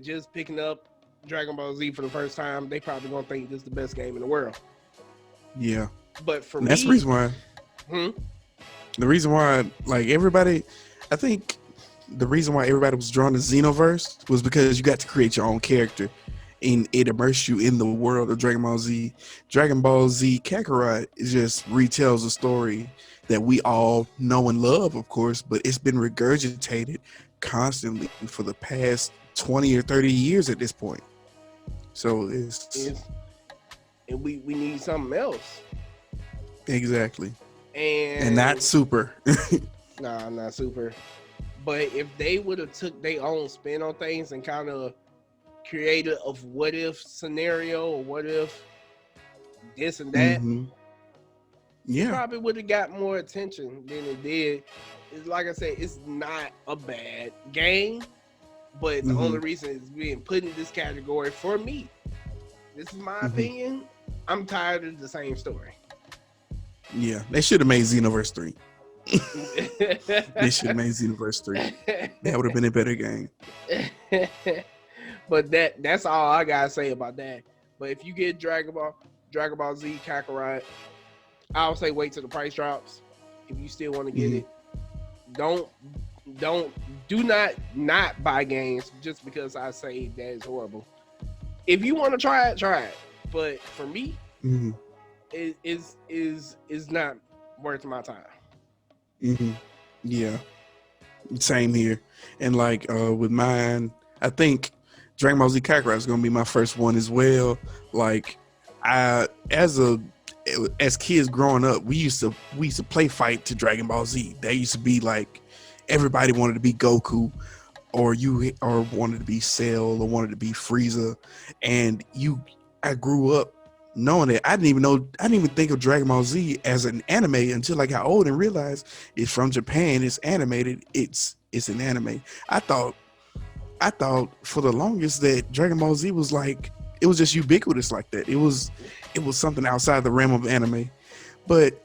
just picking up Dragon Ball Z for the first time, they probably gonna think this is the best game in the world. Yeah. But for And that's the me, reason why. hmm, The reason why, like everybody, I think the reason why everybody was drawn to Xenoverse was because you got to create your own character, and it immersed you in the world of Dragon Ball Z. Dragon Ball Z Kakarot is just retells a story that we all know and love, of course, but it's been regurgitated constantly for the past 20 or 30 years at this point. So it's is and we need something else. exactly. And not And super. nah, not super. But if they would have took their own spin on things and kind of created a what if scenario or what if this and that, Hmm. it Yeah. probably would have got more attention than it did. It's like I said, it's not a bad game, but the Hmm. only reason it's being put in this category for me, this is my Hmm. opinion. I'm tired of the same story. Yeah. They should have made Xenoverse 3. They should have made Xenoverse 3. That would have been a better game. But that's all I gotta say about that. But if you get Dragon Ball Z Kakarot, I'll say wait till the price drops. If you still want to get Hmm. it, don't don't do not buy games just because I say that is horrible. If you want to try it, try it. But for me, Hmm. it is not worth my time. Hmm. Yeah. Same here. And like with mine, I think Dragon Ball Z Kakarot is gonna be my first one as well. Like I as kids growing up, we used to play fight to Dragon Ball Z. That used to be like everybody wanted to be Goku or wanted to be Cell or wanted to be Frieza. And I grew up knowing that I didn't even think of Dragon Ball Z as an anime until I got old and realized it's from Japan, it's animated, it's an anime. I thought I thought for the longest that Dragon Ball Z was like it was just ubiquitous like that. It was something outside the realm of anime. But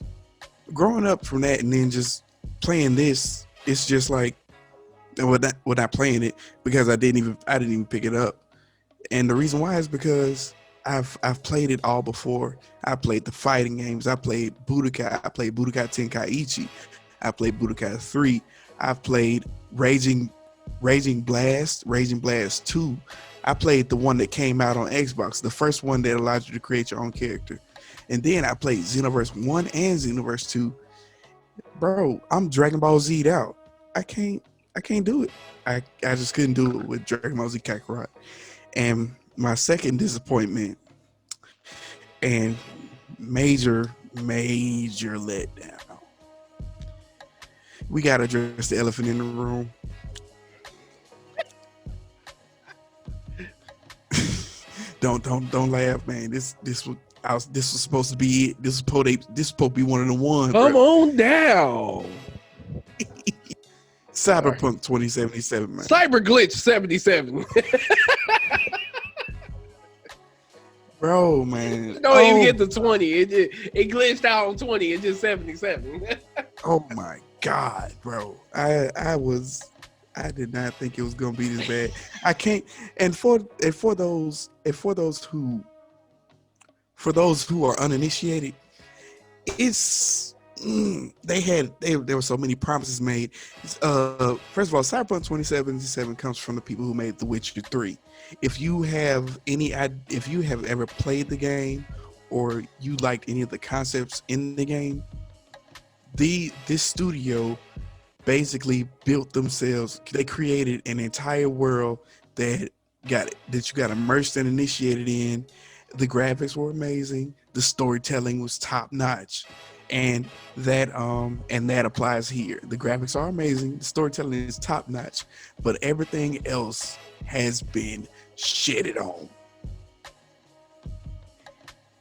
growing up from that and then just playing this, it's just like we're not playing it because I didn't even pick it up. And the reason why is because I've played it all before. I played the fighting games. I played Budokai. I played Budokai Tenkaichi. I played Budokai 3. I've played Raging Blast 2. I played the one that came out on Xbox, the first one that allowed you to create your own character. And then I played Xenoverse 1 and Xenoverse 2. Bro, I'm Dragon Ball Z'd out. I can't I can't do it. I just couldn't do it with Dragon Ball Z Kakarot. And my second disappointment and major letdown. We gotta address the elephant in the room. Don't laugh, man. This was supposed to be it. This supposed to be one of the ones, Come bro. on down. Cyberpunk 2077, man. Cyber Glitch 77. Bro, man. Don't even get to 20. It glitched out on 20. It's just 77. Oh my God, bro. I did not think it was gonna be this bad. I can't. And for those who are uninitiated, it's there were so many promises made. First of all, Cyberpunk 2077 comes from the people who made The Witcher 3. If you have ever played the game or you liked any of the concepts in the game, this studio basically built themselves. They created an entire world that you got immersed and initiated in. The graphics were amazing. The storytelling was top notch, and that applies here. The graphics are amazing. The storytelling is top notch, but everything else has been shitted on.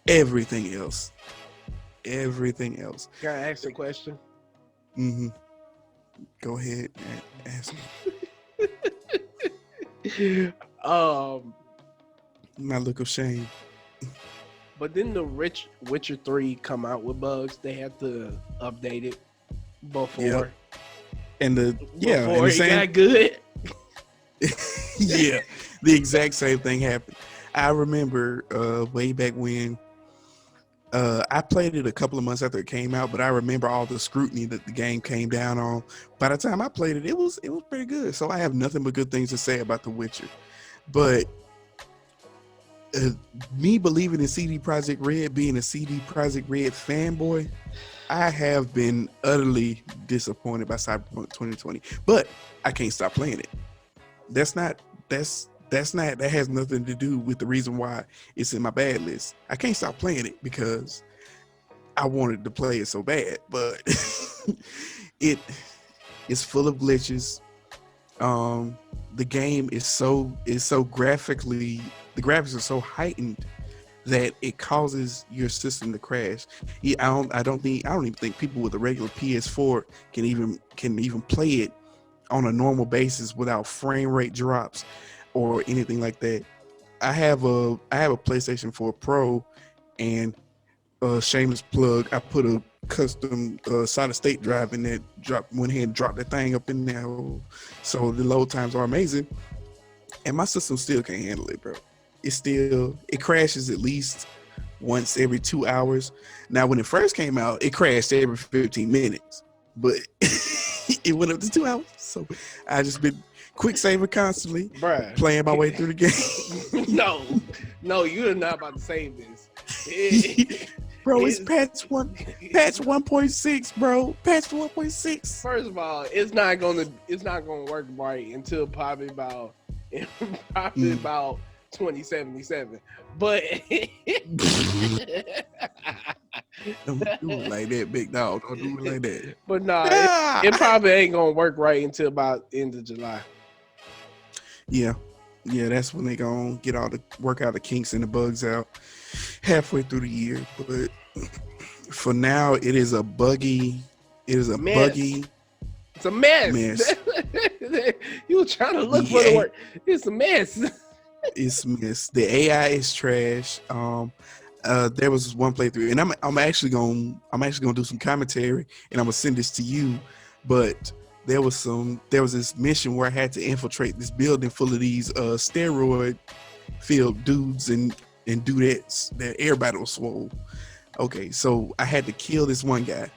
Everything else. Can I ask a question? Mm-hmm. Go ahead and ask me. My look of shame. But didn't the Witcher 3 come out with bugs? They had to update it before. Yep. And before it got good. Yeah, the exact same thing happened. I remember way back when I played it a couple of months after it came out, but I remember all the scrutiny that the game came down on. By the time I played it, it was pretty good. So I have nothing but good things to say about The Witcher. But me believing in CD Projekt Red, being a CD Projekt Red fanboy, I have been utterly disappointed by Cyberpunk 2020. But I can't stop playing it. That has nothing to do with the reason why it's in my bad list. I can't stop playing it because I wanted to play it so bad, but it's full of glitches. The game is so graphically, the graphics are so heightened that it causes your system to crash. I don't even think people with a regular PS4 can even play it on a normal basis without frame rate drops or anything like that. I have a PlayStation 4 Pro, and shameless plug, I put a custom solid state drive in there, went ahead and dropped that thing up in there, so the load times are amazing, and my system still can't handle it, bro. It crashes at least once every 2 hours. Now, when it first came out, it crashed every 15 minutes, but it went up to 2 hours. So I just been quick saving constantly, Bruh. playing my way through the game. No, you're not about to save this. Bro, it's patch 1.6, bro. Patch 1.6. First of all, it's not gonna work right until probably about 2077. But Don't do it like that, big dog. Don't do it like that. But nah, it probably ain't gonna work right until about end of July. Yeah, that's when they gonna work out the kinks and the bugs out halfway through the year. But for now, it is a buggy. It's a mess. You were trying to look for the word. It's a mess. It's a mess. The AI is trash. There was one playthrough, and I'm actually gonna do some commentary, and I'm gonna send this to you. But there was this mission where I had to infiltrate this building full of these steroid filled dudes and dudettes that everybody was swole. Okay, so I had to kill this one guy.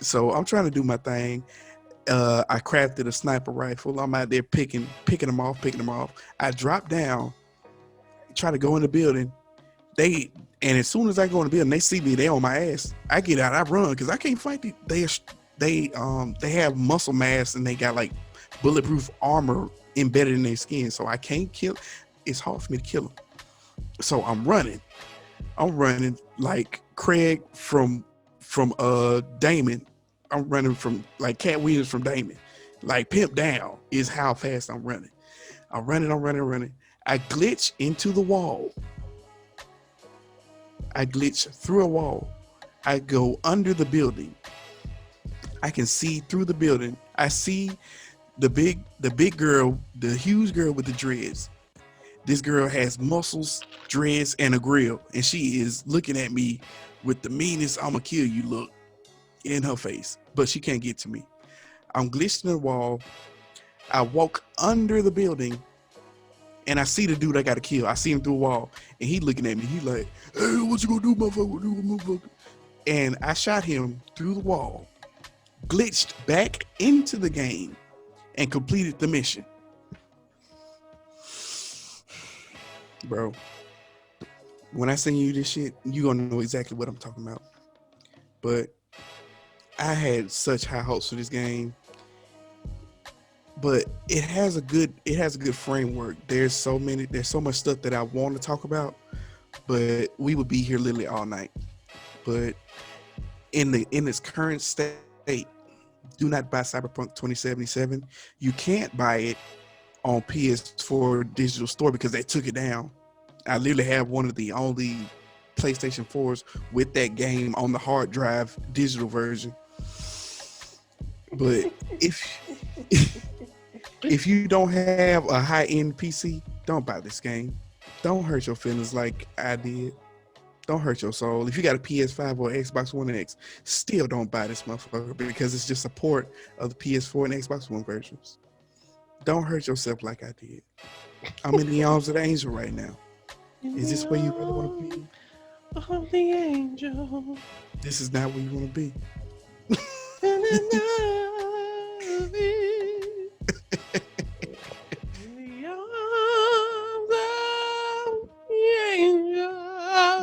So I'm trying to do my thing. I crafted a sniper rifle. I'm out there picking them off. I drop down, try to go in the building. And as soon as I go in the building, they see me. They on my ass. I get out. I run because I can't fight. They have muscle mass and they got like bulletproof armor embedded in their skin. So I can't kill. It's hard for me to kill them. So I'm running like Craig from Damon. I'm running from like Cat Williams from Damon. Like Pimp Down is how fast I'm running. I'm running. I glitch into the wall. I glitch through a wall. I go under the building. I can see through the building. I see the big girl, the huge girl with the dreads. This girl has muscles, dreads, and a grill, and she is looking at me with the meanest "I'ma kill you" look in her face. But she can't get to me. I'm glitched in the wall. I walk under the building, and I see the dude I gotta kill. I see him through a wall, and he looking at me. He like, "Hey, what you gonna do, motherfucker? And I shot him through the wall, glitched back into the game, and completed the mission. Bro, when I send you this shit, you gonna know exactly what I'm talking about. But I had such high hopes for this game. But it has a good framework. There's so much stuff that I want to talk about, but we would be here literally all night. But in its current state, do not buy Cyberpunk 2077. You can't buy it on PS4 digital store because they took it down. I literally have one of the only PlayStation 4s with that game on the hard drive digital version. But if you don't have a high-end PC, don't buy this game. Don't hurt your feelings like I did. Don't hurt your soul. If you got a PS5 or Xbox One X, still don't buy this motherfucker because it's just a port of the PS4 and Xbox One versions. Don't hurt yourself like I did. I'm in the arms of the angel right now. Is this where you really want to be? Of the angel. This is not where you want to be.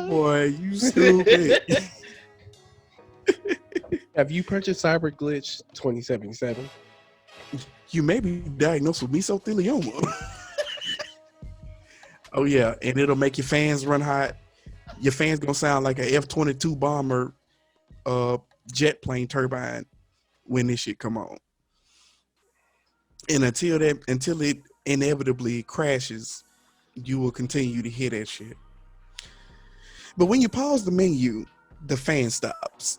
Boy, you stupid. Have you purchased Cyber Glitch 2077? You may be diagnosed with mesothelioma. Oh yeah, and it'll make your fans run hot. Your fans gonna sound like a F-22 bomber, jet plane turbine when this shit come on. And until it inevitably crashes, you will continue to hear that shit. But when you pause the menu, the fan stops.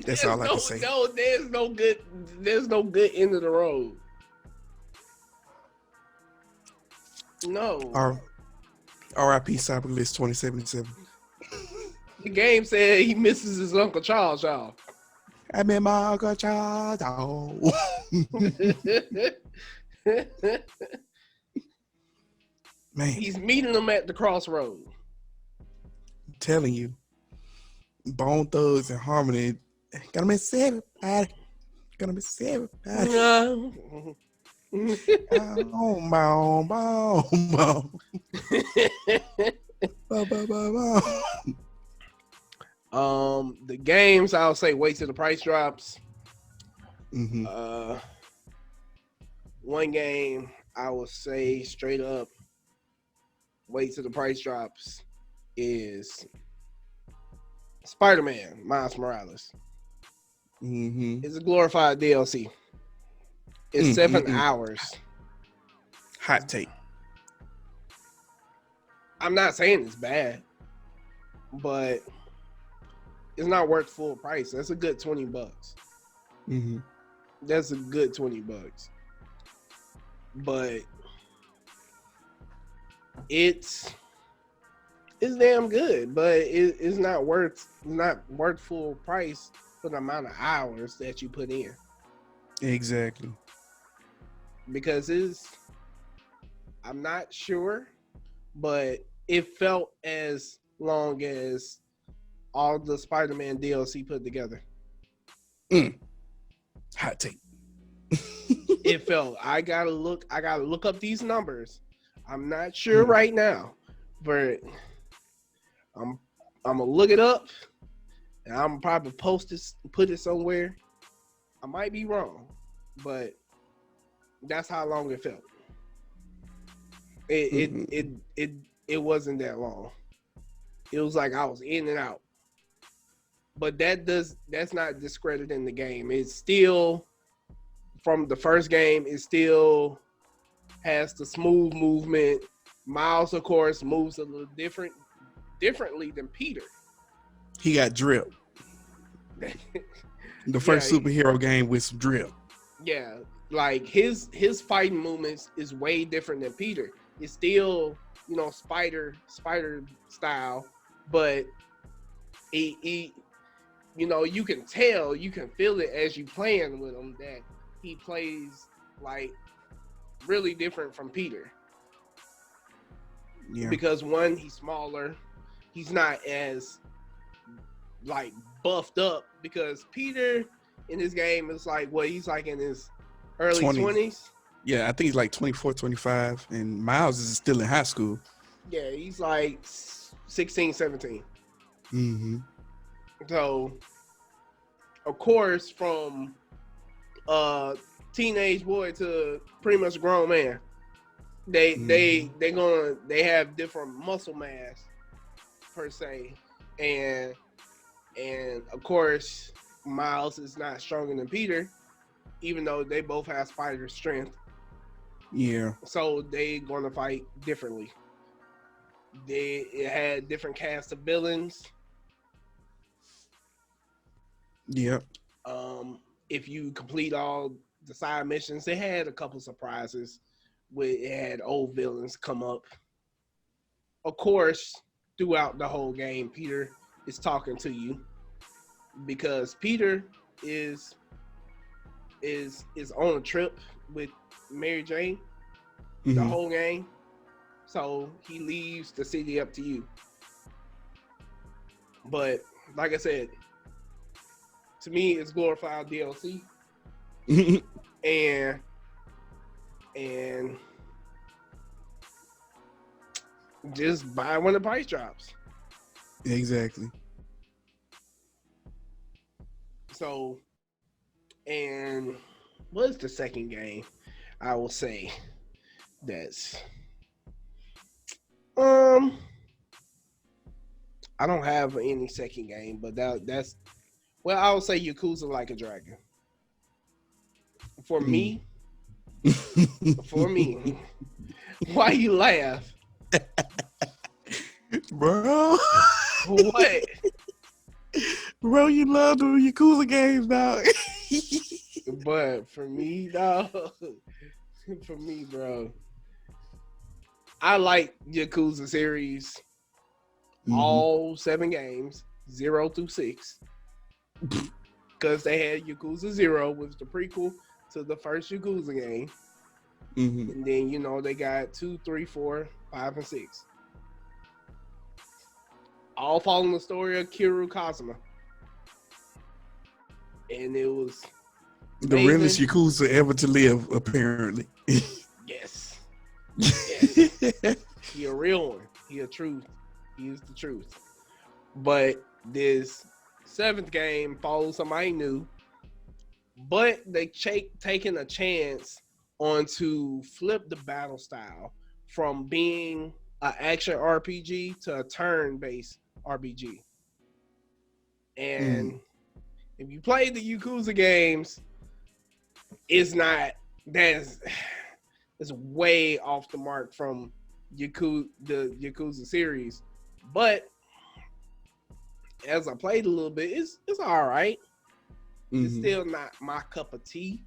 That's all I can say. No, there's no good end of the road. No. R.I.P. Cyberlist 2077. The game said he misses his Uncle Charles, y'all. I met my Uncle Charles. Oh. Man, he's meeting them at the crossroad. I'm telling you. Bone Thugs and Harmony. Gonna miss everybody. Gonna miss everybody. Boom, boom, boom, boom. The games I'll say wait till the price drops. Mm-hmm. One game I will say straight up wait till the price drops is Spider-Man Miles Morales. Mm-hmm. It's a glorified DLC. It's 7 hours. Hot take. I'm not saying it's bad, but it's not worth full price. That's a good $20. Mm-hmm. That's a good $20. But it's damn good, but it's not worth full price for the amount of hours that you put in. Exactly. Because I'm not sure, but it felt as long as all the Spider-Man DLC put together. Hot take. It felt. I gotta look up these numbers. I'm not sure right now, but I'm gonna look it up, and I'm probably put it somewhere. I might be wrong, but that's how long it felt. It wasn't that long. It was like I was in and out. But that's not discrediting the game. It's still from the first game. It still has the smooth movement. Miles, of course, moves a little different differently than Peter. He got drip. The Yeah, first superhero game with some drip. yeah. Like his fighting movements is way different than Peter. It's still, spider style, but he you can tell, you can feel it as you playing with him that he plays like really different from Peter. Yeah. Because one, he's smaller, he's not as like buffed up. Because Peter in this game is like he's like in his early 20s. 20s. Yeah, I think he's like 24, 25, and Miles is still in high school. Yeah, he's like 16, 17. Mm-hmm. So of course, from teenage boy to pretty much a grown man, they have different muscle mass per se, and of course Miles is not stronger than Peter, even though they both have spider strength. Yeah. So they gonna fight differently. It had different cast of villains. Yep. If you complete all the side missions, they had a couple surprises. It had old villains come up. Of course, throughout the whole game, Peter is talking to you because Peter is on a trip with Mary Jane the whole game. So he leaves the city up to you. But like I said, to me, it's glorified DLC, and just buy when the price drops. Exactly. So, and what's the second game? I will say that's I don't have any second game, but that's I would say Yakuza Like a Dragon. For me, why you laugh? Bro. What? Bro, you love the Yakuza games, dog. But for me, dog, bro, I like Yakuza series, all 7 games, 0 through 6, because they had Yakuza 0, which was the prequel to the first Yakuza game, and then they got 2, 3, 4, 5, and 6, all following the story of Kiryu Kazuma, and it was the realest Yakuza ever to live, apparently. Yes. Yes. He a real one. He a truth. He is the truth. But this 7th game follows somebody new, but they taking a chance on to flip the battle style from being an action RPG to a turn-based RPG. And if you play the Yakuza games, it's not it's way off the mark from the Yakuza series. But as I played a little bit, it's all right. It's still not my cup of tea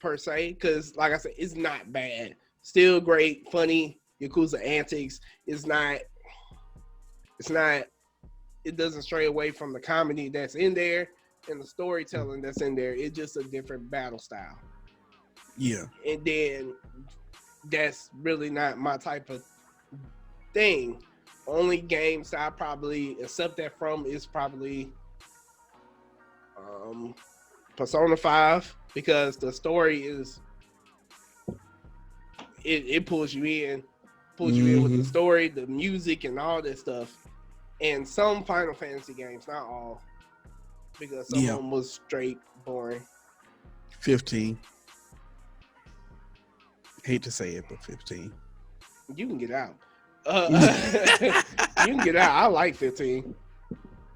per se, because like I said, it's not bad. Still great, funny Yakuza antics. It doesn't stray away from the comedy that's in there and the storytelling that's in there. It's just a different battle style. Yeah. And then that's really not my type of thing. Only games I probably accept that from is probably Persona 5, because the story is it pulls you in with the story, the music, and all that stuff. And some Final Fantasy games, not all, because some of them was straight boring. 15. Hate to say it, but 15. You can get out. You can get out. I like 15.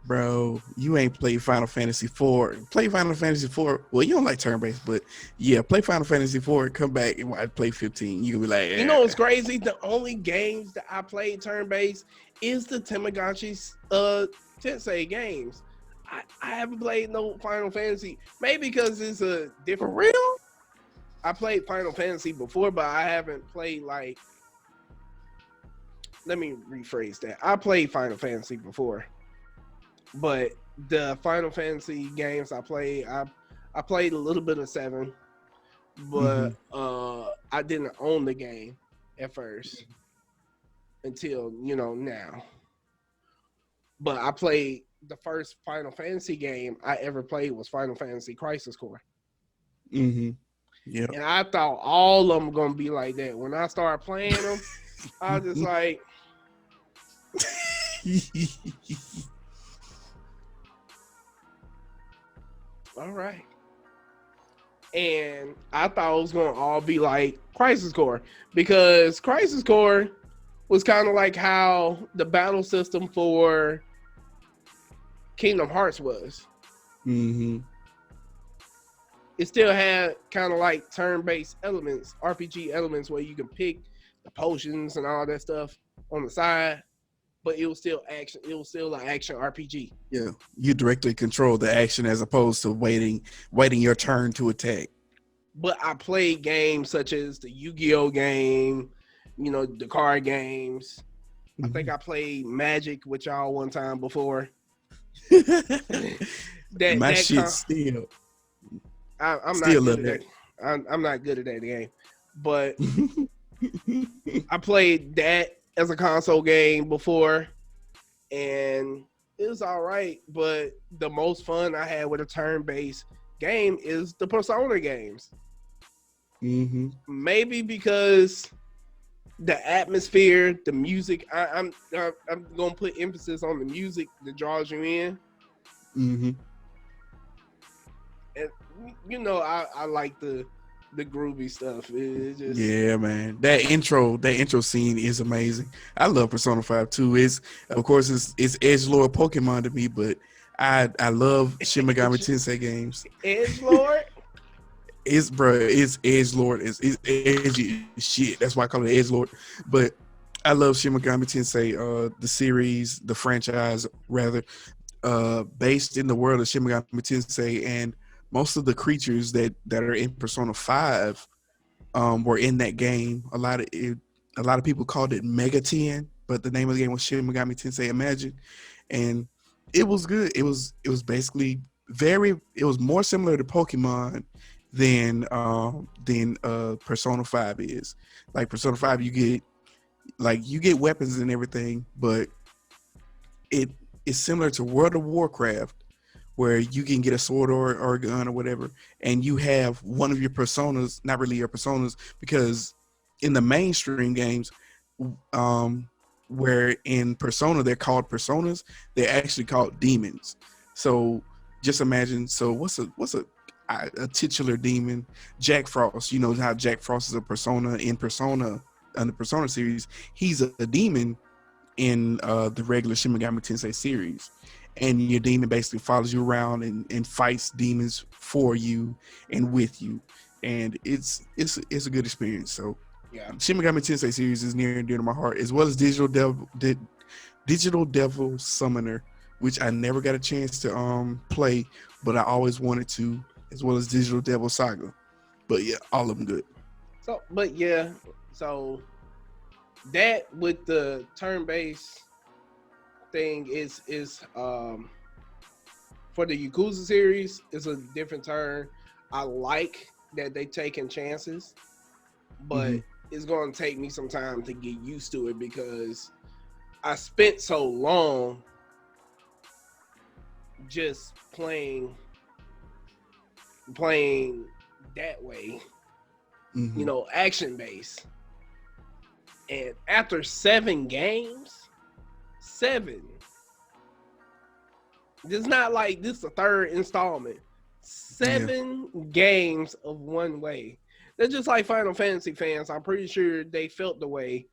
Bro, you ain't played Final Fantasy 4. Play Final Fantasy 4. Well, you don't like turn based, but yeah, play Final Fantasy 4. Come back and play 15. You can be like, You know what's crazy? The only games that I played turn based is the Tamagotchi Tensei games. I haven't played no Final Fantasy. Maybe because it's a for different. real? I played Final Fantasy before, but I haven't played like. Let me rephrase that. I played Final Fantasy before, but the Final Fantasy games I played a little bit of 7, but I didn't own the game at first until now. But I played the first Final Fantasy game I ever played was Final Fantasy Crisis Core. Mm-hmm. Yeah. And I thought all of them gonna be like that. When I started playing them, I was just like, all right. And I thought it was gonna all be like Crisis Core because Crisis Core was kind of like how the battle system for Kingdom Hearts was. Mm-hmm. It still had kind of like turn-based elements, RPG elements where you can pick the potions and all that stuff on the side, but it was still action. It was still an action RPG. Yeah. You directly control the action as opposed to waiting your turn to attack. But I played games such as the Yu-Gi-Oh game, the card games. I think I played Magic with y'all one time before. My that shit still I'm not still good love at that. that. I'm not good at that game, but I played that as a console game before, and it was all right. But the most fun I had with a turn-based game is the Persona games. Mm-hmm. Maybe because the atmosphere, the music. I'm gonna put emphasis on the music that draws you in, Mm-hmm. and I like the groovy stuff. It just Yeah, man. That intro scene is amazing. I love Persona 5 too. It's of course it's edgelord Pokemon to me, but I love Shin Megami Tensei games. Edge Lord. It's edgelord. It's edgy as shit. That's why I call it edgelord. But I love Shin Megami Tensei, the series, the franchise rather, based in the world of Shin Megami Tensei, and most of the creatures that are in Persona 5 were in that game. A lot of people called it Mega 10, but the name of the game was Shin Megami Tensei Imagine, and it was good. It was basically it was more similar to Pokemon than Persona 5 is. Like Persona 5, you get weapons and everything, but it is similar to World of Warcraft, where you can get a sword or a gun or whatever, and you have one of your personas, not really your personas, because in the mainstream games, um, where in Persona they're called personas, they're actually called demons. So just imagine. So what's a titular demon? Jack Frost. You know how Jack Frost is a persona in the Persona series. He's a demon in the regular Shin Megami Tensei series, and your demon basically follows you around and fights demons for you and with you, and it's a good experience. So Yeah. Shin Megami Tensei series is near and dear to my heart, as well as Digital Devil Summoner, which I never got a chance to play, but I always wanted to, as well as Digital Devil Saga. But yeah, all of them good. So, but yeah, so that with the turn-based thing is for the Yakuza series is a different turn. I like that they taking chances, but it's going to take me some time to get used to it because I spent so long just playing that way, action based. And after 7 games, it's not like this is the third installment. 7 games of one way. They're just like Final Fantasy fans. I'm pretty sure they felt the way,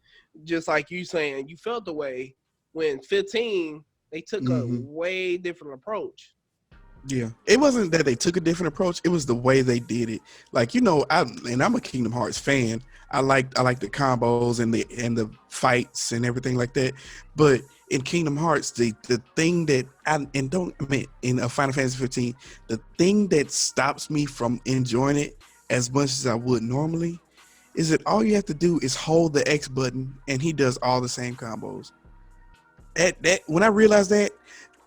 just like you saying you felt the way when 15 They took a Hmm. way different approach. Yeah, it wasn't that they took a different approach. It was the way they did it. Like, I'm a Kingdom Hearts fan. I like the combos and the fights and everything like that. But in Kingdom Hearts, the thing that I and don't I mean in Final Fantasy 15, the thing that stops me from enjoying it as much as I would normally is that all you have to do is hold the X button and he does all the same combos. That when I realized that,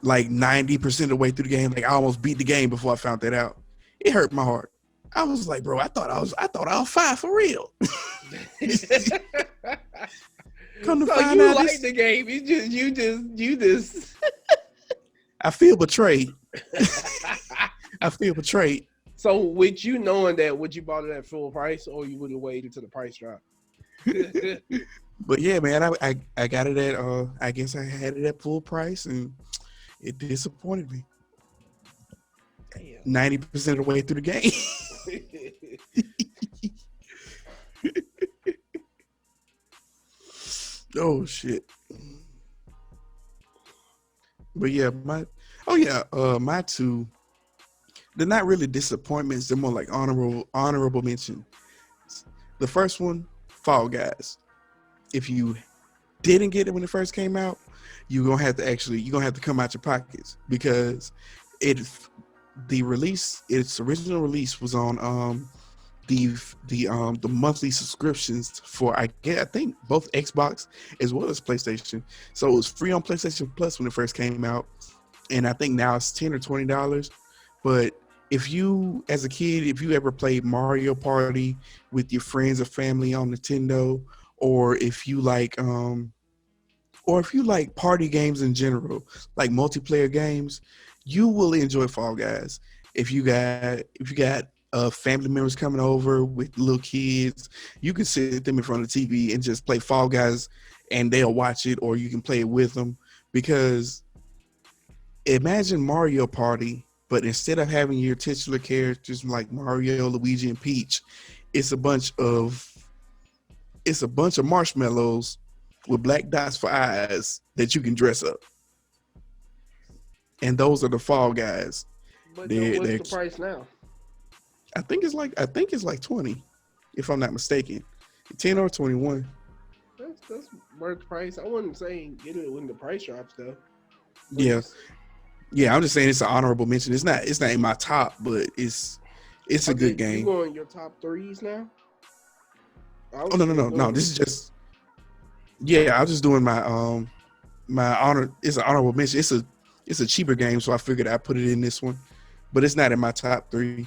like 90% of the way through the game, like I almost beat the game before I found that out. It hurt my heart. I was like, bro, I thought I was five for real. Come to So find you out like this, the game? You just. I feel betrayed. I feel betrayed. So with you knowing that, would you bought it at full price, or you would have waited until the price drop? But yeah, man, I got it at I guess I had it at full price and it disappointed me. Damn. 90% of the way through the game. Oh shit. But yeah, my two, they're not really disappointments. They're more like honorable mention. The first one, Fall Guys. If you didn't get it when it first came out, you're gonna have to come out your pockets because it its original release was on the the monthly subscriptions for I think both Xbox as well as PlayStation. So it was free on PlayStation Plus when it first came out, and I think now it's $10 or $20. But if you, as a kid, if you ever played Mario Party with your friends or family on Nintendo, or if you like party games in general, like multiplayer games, you will enjoy Fall Guys. If you got family members coming over with little kids, you can sit them in front of the TV and just play Fall Guys, and they'll watch it, or you can play it with them. Because imagine Mario Party, but instead of having your titular characters like Mario, Luigi, and Peach, it's a bunch of marshmallows with black dots for eyes that you can dress up, and those are the Fall Guys. But though, They what's they the price now? I think it's like 20, if I'm not mistaken, 10 or 21. That's worth the price. I wouldn't say get it when the price drops though. But Yeah, yeah. I'm just saying it's an honorable mention. It's not in my top, but it's a good okay, you game. going your top threes now? I Oh was no no still no no. going. This is just yeah. I was just doing my honor. It's an honorable mention. It's a cheaper game, so I figured I'd put it in this one, but it's not in my top three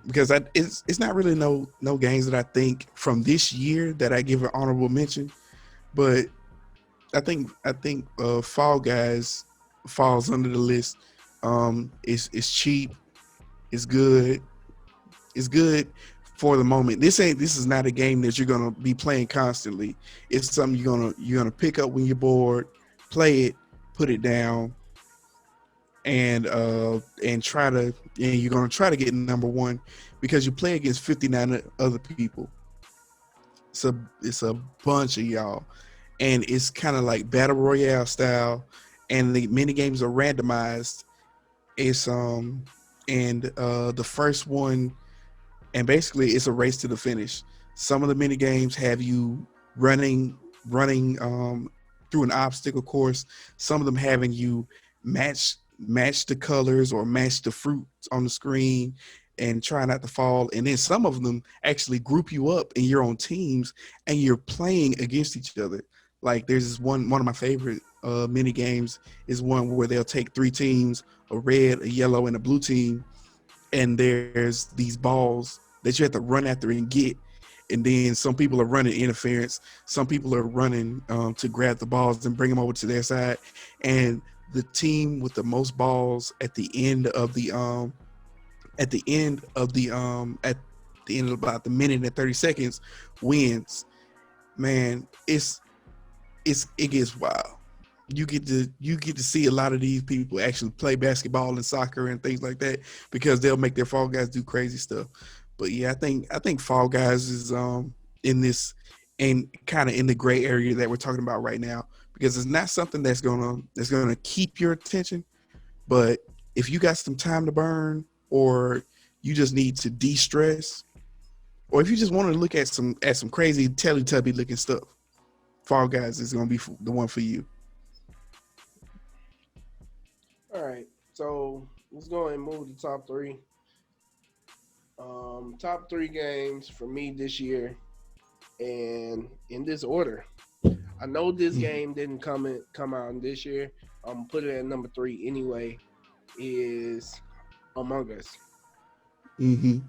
because it's not really no games that I think from this year that I give an honorable mention. But I think Fall Guys falls under the list. It's cheap. It's good. It's good for the moment. This is not a game that you're gonna be playing constantly. It's something you're gonna pick up when you're bored, play it, put it down, and you're gonna try to get number one because you play against 59 other people. It's a bunch of y'all, and it's kind of like battle royale style, and the mini games are randomized. It's and the first one, and basically it's a race to the finish. Some of the mini games have you running through an obstacle course. Some of them having you match the colors or match the fruits on the screen and try not to fall. And then some of them actually group you up in your own teams and you're playing against each other. Like there's this one of my favorite mini games is one where they'll take three teams, a red, a yellow, and a blue team, and there's these balls that you have to run after and get. And then some people are running interference. Some people are running to grab the balls and bring them over to their side. And the team with the most balls at the end of about the minute and 30 seconds wins. Man, it gets wild. You get to see a lot of these people actually play basketball and soccer and things like that because they'll make their Fall Guys do crazy stuff. But yeah, I think Fall Guys is in this and kind of in the gray area that we're talking about right now because it's not something that's gonna keep your attention. But if you got some time to burn, or you just need to de-stress, or if you just want to look at some crazy Teletubby looking stuff, Fall Guys is gonna be the one for you. All right, so let's go and move to top three. Top three games for me this year, and in this order. I know this Mm-hmm. game didn't come out this year. I'm gonna put it at number three anyway. Is Among Us. Mm-hmm.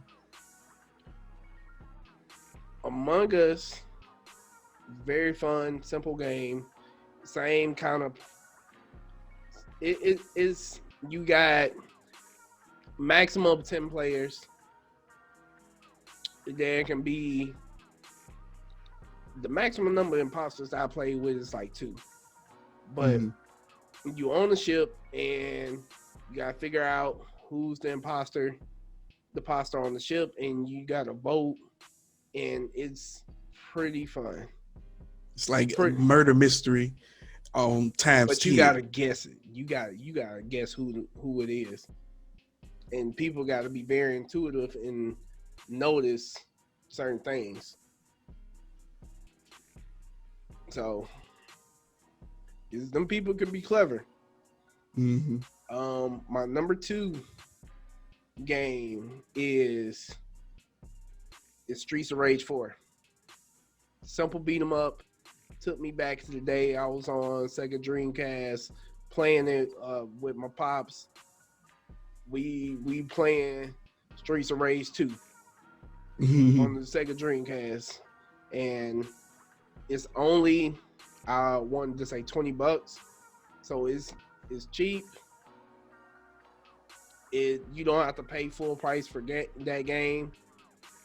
Among Us, very fun, simple game. Same kind of. It is. You got maximum of 10 players. There can be the maximum number of imposters I play with is like two, but Mm-hmm. you own the ship and you gotta figure out who's the imposter on the ship, and you gotta vote, and it's pretty fun. It's It's like a pretty, murder mystery on times but you 10. gotta guess it. You gotta guess who it is, and people gotta be very intuitive and notice certain things. So, them people can be clever. Mm-hmm. My number two game is Streets of Rage 4. Simple beat 'em up. Took me back to the day I was on Sega Dreamcast playing it with my pops. We playing Streets of Rage 2 on Mm-hmm. the Sega Dreamcast, and it's only I wanted to say $20, so it's cheap. You don't have to pay full price for that game,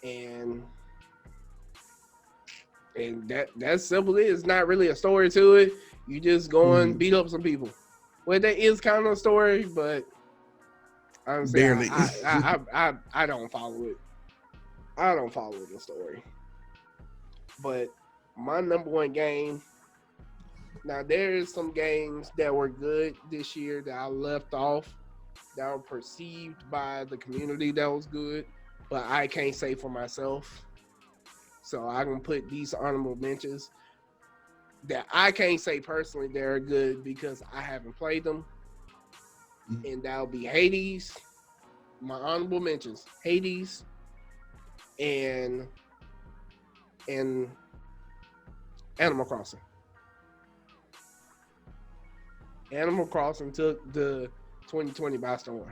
and that's simple. It's not really a story to it. You just go and Mm-hmm. beat up some people. Well, that is kind of a story, but honestly, Barely. I don't follow it. I don't follow the story. But my number one game. Now there's some games that were good this year that I left off that were perceived by the community that was good, but I can't say for myself. So I'm gonna put these honorable mentions that I can't say personally they're good because I haven't played them, and that'll be Hades. My honorable mentions: Hades and and Animal Crossing. Animal Crossing took the 2020 by storm,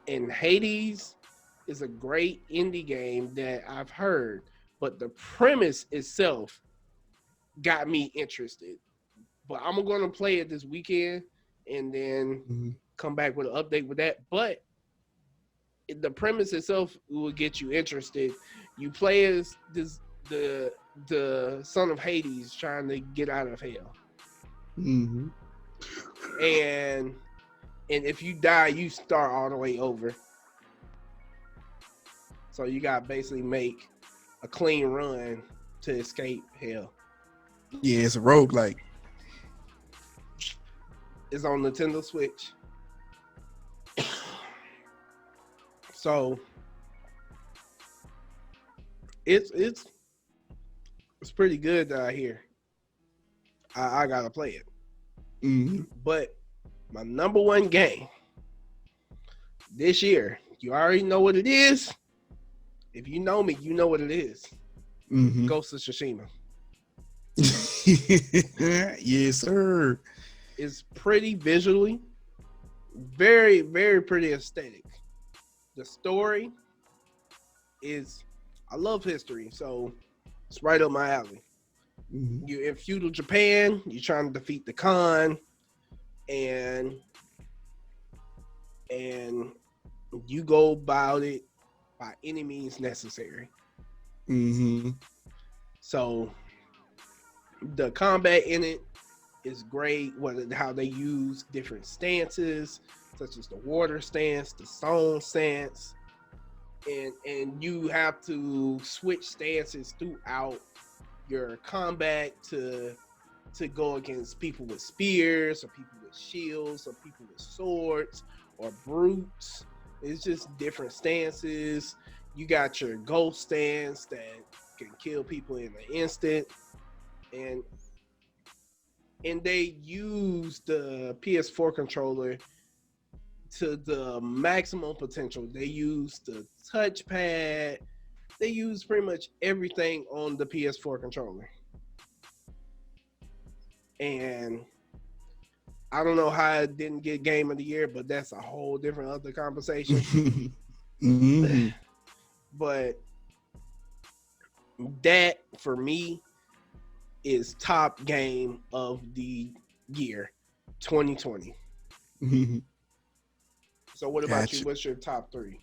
and Hades is a great indie game that I've heard, but the premise itself got me interested. But I'm gonna play it this weekend and then Mm-hmm. come back with an update with that. But the premise itself will get you interested. You play as the son of Hades trying to get out of hell, Mm-hmm. and if you die, you start all the way over. So you got to basically make a clean run to escape hell. Yeah, it's a roguelike. It's on Nintendo Switch. So it's pretty good that I hear. I gotta play it. Mm-hmm. But my number one game this year, you already know what it is. If you know me, you know what it is. Mm-hmm. Ghost of Tsushima. Yes, sir. It's pretty visually, very, very pretty aesthetic. The story is, I love history, so it's right up my alley. Mm-hmm. You're in feudal Japan, you're trying to defeat the Khan, and and you go about it by any means necessary. Mm-hmm. So the combat in it is great. How they use different stances, such as the water stance, the stone stance, and you have to switch stances throughout your combat to to go against people with spears or people with shields or people with swords or brutes. It's just different stances. You got your ghost stance that can kill people in an instant, and they use the PS4 controller to the maximum potential. They use the touchpad. They use pretty much everything on the PS4 controller. And I don't know how it didn't get Game of the Year, but that's a whole different other conversation. Mm-hmm. But that for me is top game of the year 2020. So what about you? Gotcha. What's your top three?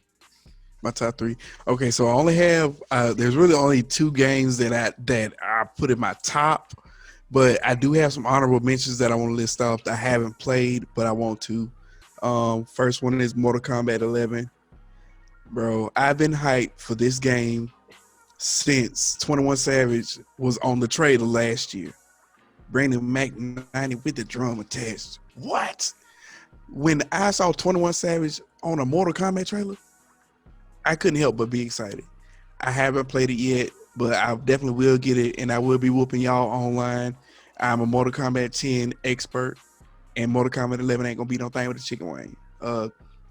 My top three. Okay, so I only have. There's really only two games that I put in my top, but I do have some honorable mentions that I want to list off that I haven't played, but I want to. First one is Mortal Kombat 11. Bro, I've been hyped for this game since 21 Savage was on the trailer last year. Brandon McNally with the drum attached. What? When I saw 21 Savage on a Mortal Kombat trailer, I couldn't help but be excited. I haven't played it yet, but I definitely will get it, and I will be whooping y'all online. I'm a Mortal Kombat 10 expert, and Mortal Kombat 11 ain't gonna be no thing with the chicken wing.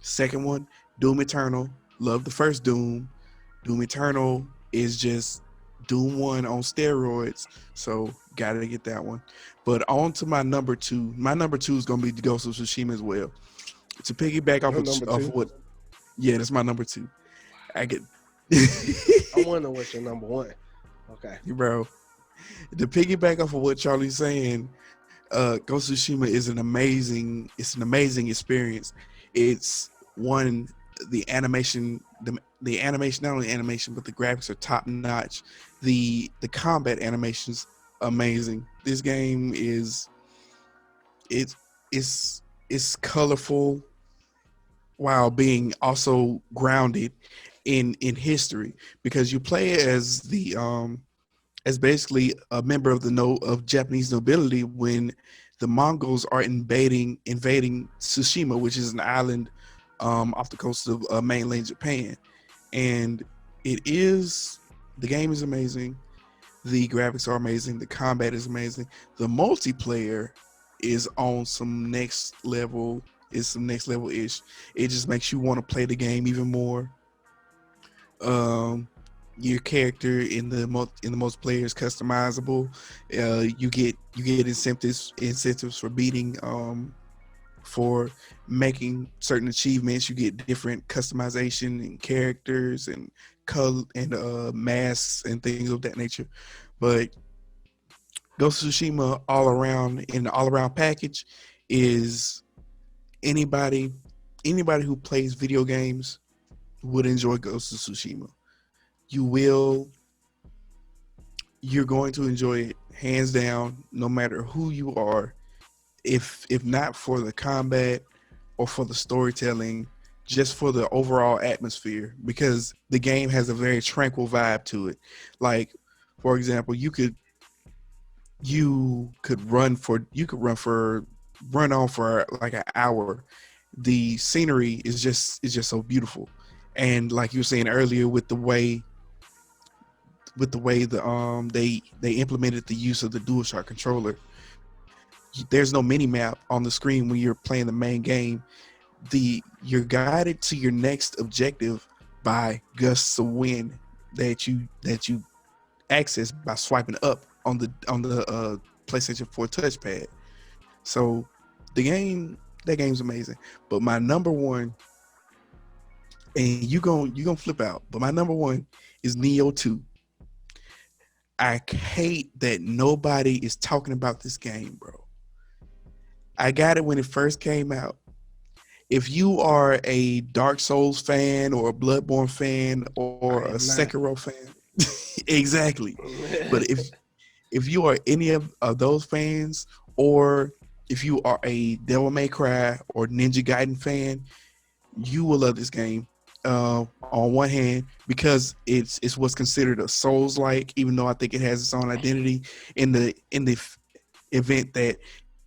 Second one, Doom Eternal. Love the first Doom. Doom Eternal is just Doom 1 on steroids, so gotta get that one. But on to my number two. My number two is gonna be the Ghost of Tsushima as well. To piggyback Your number off two? of what, yeah, that's my number two. I get, I want to know what's your number one. Okay. bro. To piggyback off of what Charlie's saying, Ghost of Tsushima is an amazing experience. It's one the animation, not only animation, but the graphics are top notch. The combat animations amazing. This game is it's it's colorful while being also grounded in history, because you play as the as basically a member of the of Japanese nobility when the Mongols are invading Tsushima, which is an island off the coast of mainland Japan. And it is the game is amazing. The graphics are amazing. The combat is amazing. The multiplayer is on some next level. Is some next level ish. It just makes you want to play the game even more. Um, your character in the most players customizable. You get incentives for beating for making certain achievements. You get different customization and characters and color and masks and things of that nature. But Ghost of Tsushima all around in the all around package is anybody anybody who plays video games would enjoy Ghost of Tsushima. You will you're going to enjoy it hands down, no matter who you are. If not for the combat or for the storytelling, just for the overall atmosphere, because the game has a very tranquil vibe to it. Like, for example, you could run on for like an hour. The scenery is just so beautiful, and like you were saying earlier, with the way they implemented the use of the DualShock controller. There's no mini map on the screen when you're playing the main game. You're guided to your next objective by gusts of wind that you access by swiping up on the PlayStation 4 touchpad. So that game's amazing. But my number one, and you gonna flip out, but my number one is Neo 2. I hate that nobody is talking about this game, bro. I got it when it first came out. If you are a Dark Souls fan or a Bloodborne fan or a I am not. Sekiro fan, exactly. But if you are any of those fans, or if you are a Devil May Cry or Ninja Gaiden fan, you will love this game. On one hand, because it's what's considered a Souls like, even though I think it has its own identity in the event that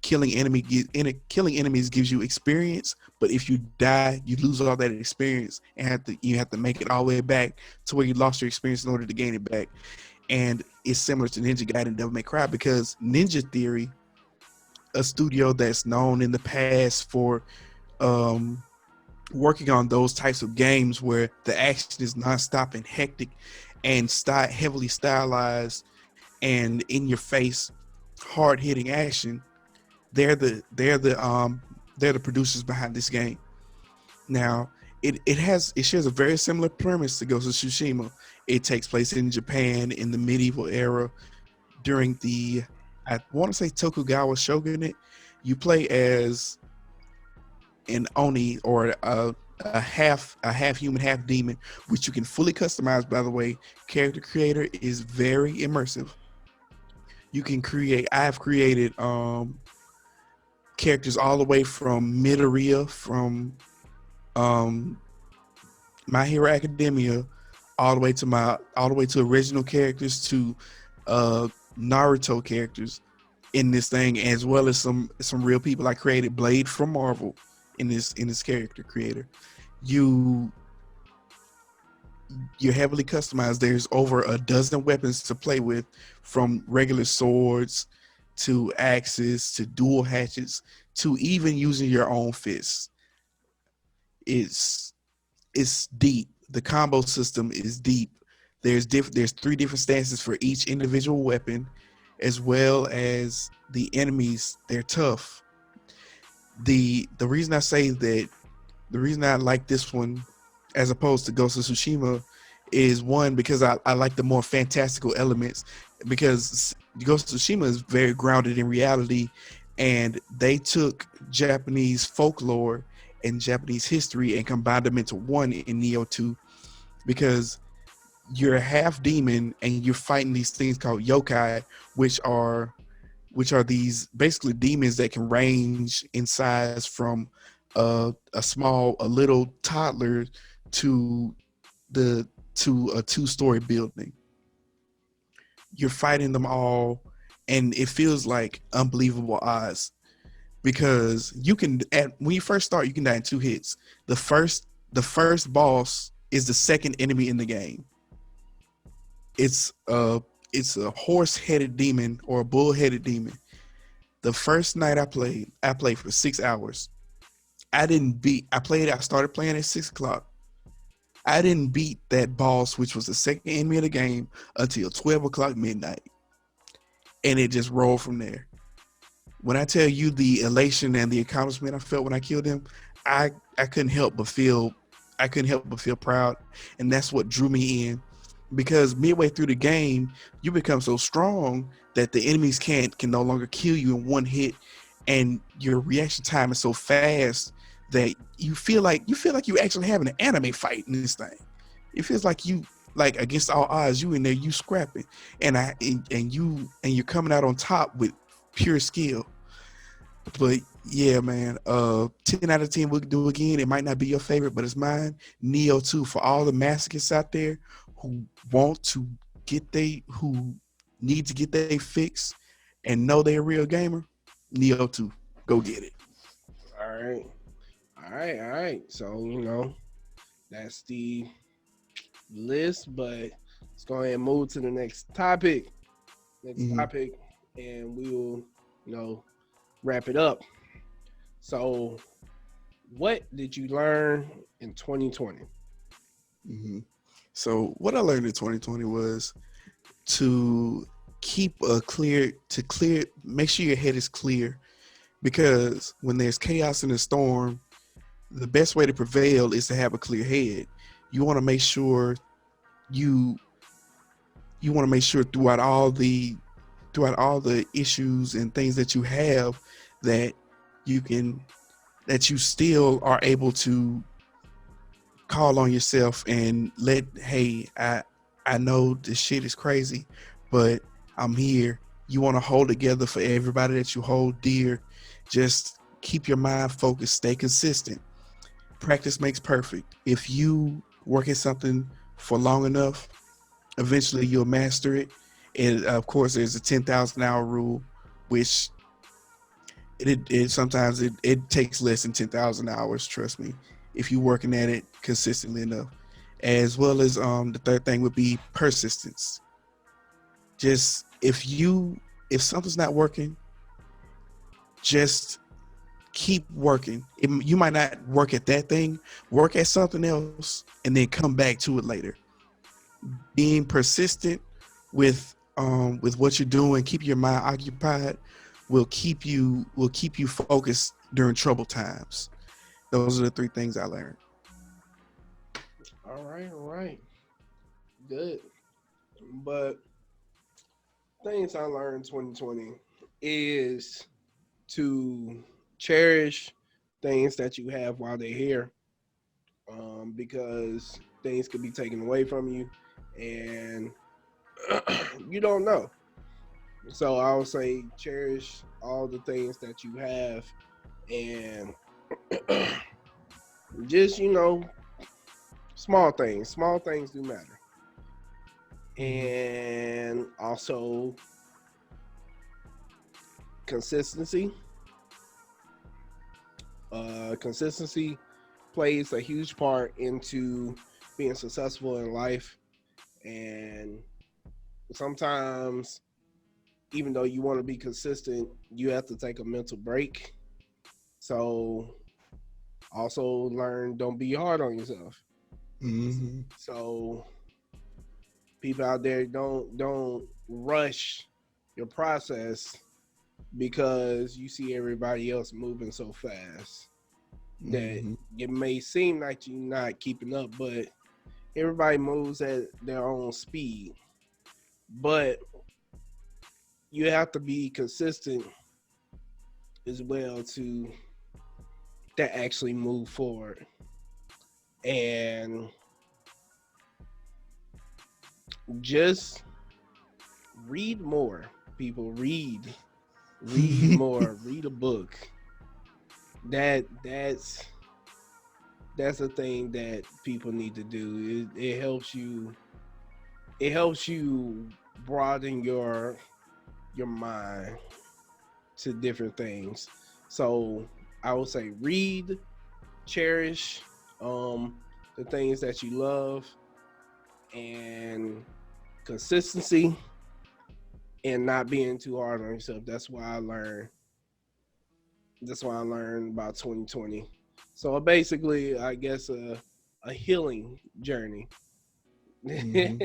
killing enemies gives you experience, but if you die, you lose all that experience and you have to make it all the way back to where you lost your experience in order to gain it back. And it's similar to Ninja Gaiden and Devil May Cry because Ninja Theory, a studio that's known in the past for um, working on those types of games where the action is nonstop and hectic and heavily stylized and in your face, hard hitting action. They're the they're the they're the producers behind this game. Now, it shares a very similar premise to Ghost of Tsushima. It takes place in Japan in the medieval era during the, I want to say, Tokugawa shogunate. You play as an oni, or a half human, half demon, which you can fully customize. By the way, character creator is very immersive. You can create. I've created characters all the way from Midoriya, from um, My Hero Academia, all the way to original characters, to uh, Naruto characters in this thing, as well as some real people. I created Blade from Marvel in this character creator. You you're heavily customized. There's over a dozen weapons to play with, from regular swords to axes to dual hatchets to even using your own fists. It's it's deep. The combo system is deep. There's three different stances for each individual weapon, as well as the enemies. They're tough. The reason I say that, the reason I like this one as opposed to Ghost of Tsushima, is one, because I like the more fantastical elements, because Ghost of Tsushima is very grounded in reality, and they took Japanese folklore and Japanese history and combined them into one in Neo 2, because you're a half demon and you're fighting these things called yokai, which are these basically demons that can range in size from a little toddler to the to a two-story building. You're fighting them all, and it feels like unbelievable odds, because when you first start, you can die in two hits. The first boss is the second enemy in the game. It's a it's a horse-headed demon, or a bull-headed demon. The first night I played for 6 hours. I didn't beat. I started playing at 6 o'clock. I didn't beat that boss, which was the second enemy of the game, until 12 o'clock midnight, and it just rolled from there. When I tell you the elation and the accomplishment I felt when I killed him, I I couldn't help but feel I couldn't help but feel proud, and that's what drew me in. Because midway through the game, you become so strong that the enemies can no longer kill you in one hit, and your reaction time is so fast that you feel like you actually having an anime fight in this thing. It feels like you, like, against all odds, you in there, you scrapping, and you're coming out on top with pure skill. But yeah, man, 10 out of 10 we could do again. It might not be your favorite, but it's mine. Neo 2, for all the masochists out there who want to who need to get they fix and know they're a real gamer. Neo 2, go get it. All right. All right. All right. So, that's the list, but let's go ahead and move to the next topic. Next Mm-hmm. topic, and we will, wrap it up. So, what did you learn in 2020? Mm-hmm. So what I learned in 2020 was to make sure your head is clear, because when there's chaos in the storm, the best way to prevail is to have a clear head. You want to make sure you you want to make sure throughout all the issues and things that you have, that you can that you still are able to call on yourself and I know this shit is crazy, but I'm here. You want to hold together for everybody that you hold dear. Just keep your mind focused, stay consistent. Practice makes perfect. If you work at something for long enough, eventually you'll master it. And of course, there's a 10,000 hour rule. which it sometimes it takes less than 10,000 hours. Trust me, if you're working at it consistently enough. As well as the third thing would be persistence. Just if something's not working, just keep working. You might not work at that thing, work at something else, and then come back to it later. Being persistent with what you're doing, keep your mind occupied, will keep you focused during troubled times. Those are the three things I learned. All right, good. But things I learned 2020 is to cherish things that you have while they're here, because things could be taken away from you, and you don't know. So I would say cherish all the things that you have, and just small things do matter. Mm-hmm. And also consistency. Consistency plays a huge part into being successful in life. And sometimes, even though you want to be consistent, you have to take a mental break. So also learn, don't be hard on yourself. Mm-hmm. So people out there, don't rush your process because you see everybody else moving so fast that Mm-hmm. it may seem like you're not keeping up, but everybody moves at their own speed. But you have to be consistent as well to actually move forward. And just read more. People read more, read a book. That's a thing that people need to do. It helps you broaden your mind to different things. So I would say read, cherish the things that you love, and consistency, and not being too hard on yourself. That's why I learned about 2020. So basically, I guess a healing journey. Mm-hmm.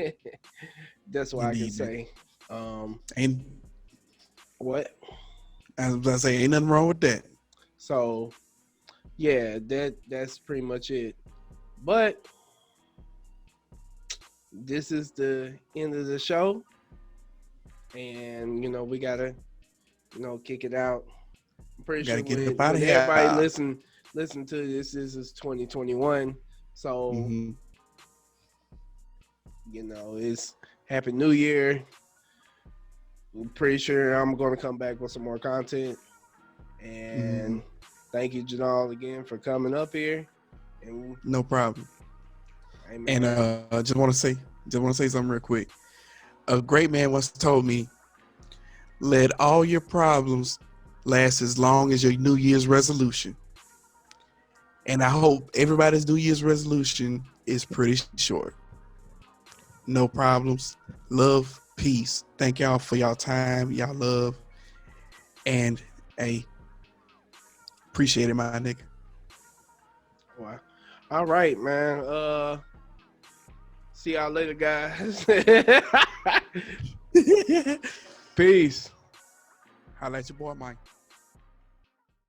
That's what I can Indeed, man. say. Um, Ain't what? I was about to say ain't nothing wrong with that. So yeah, that's pretty much it. But this is the end of the show, and we gotta kick it out. I'm pretty Got sure to get up out when of everybody here. listen to this is 2021. So Mm-hmm. it's Happy New Year. I'm pretty sure I'm gonna come back with some more content. Mm-hmm. And thank you, Janal, again for coming up here. And No problem. hey And man, just want to say something real quick. A great man once told me, "Let all your problems last as long as your New Year's resolution." And I hope everybody's New Year's resolution is pretty short. No problems, love, peace. Thank y'all for y'all time, y'all love, and hey, appreciate it, my nigga. wow. All right, man. See y'all later, guys. Peace. Holla at your boy, Mike.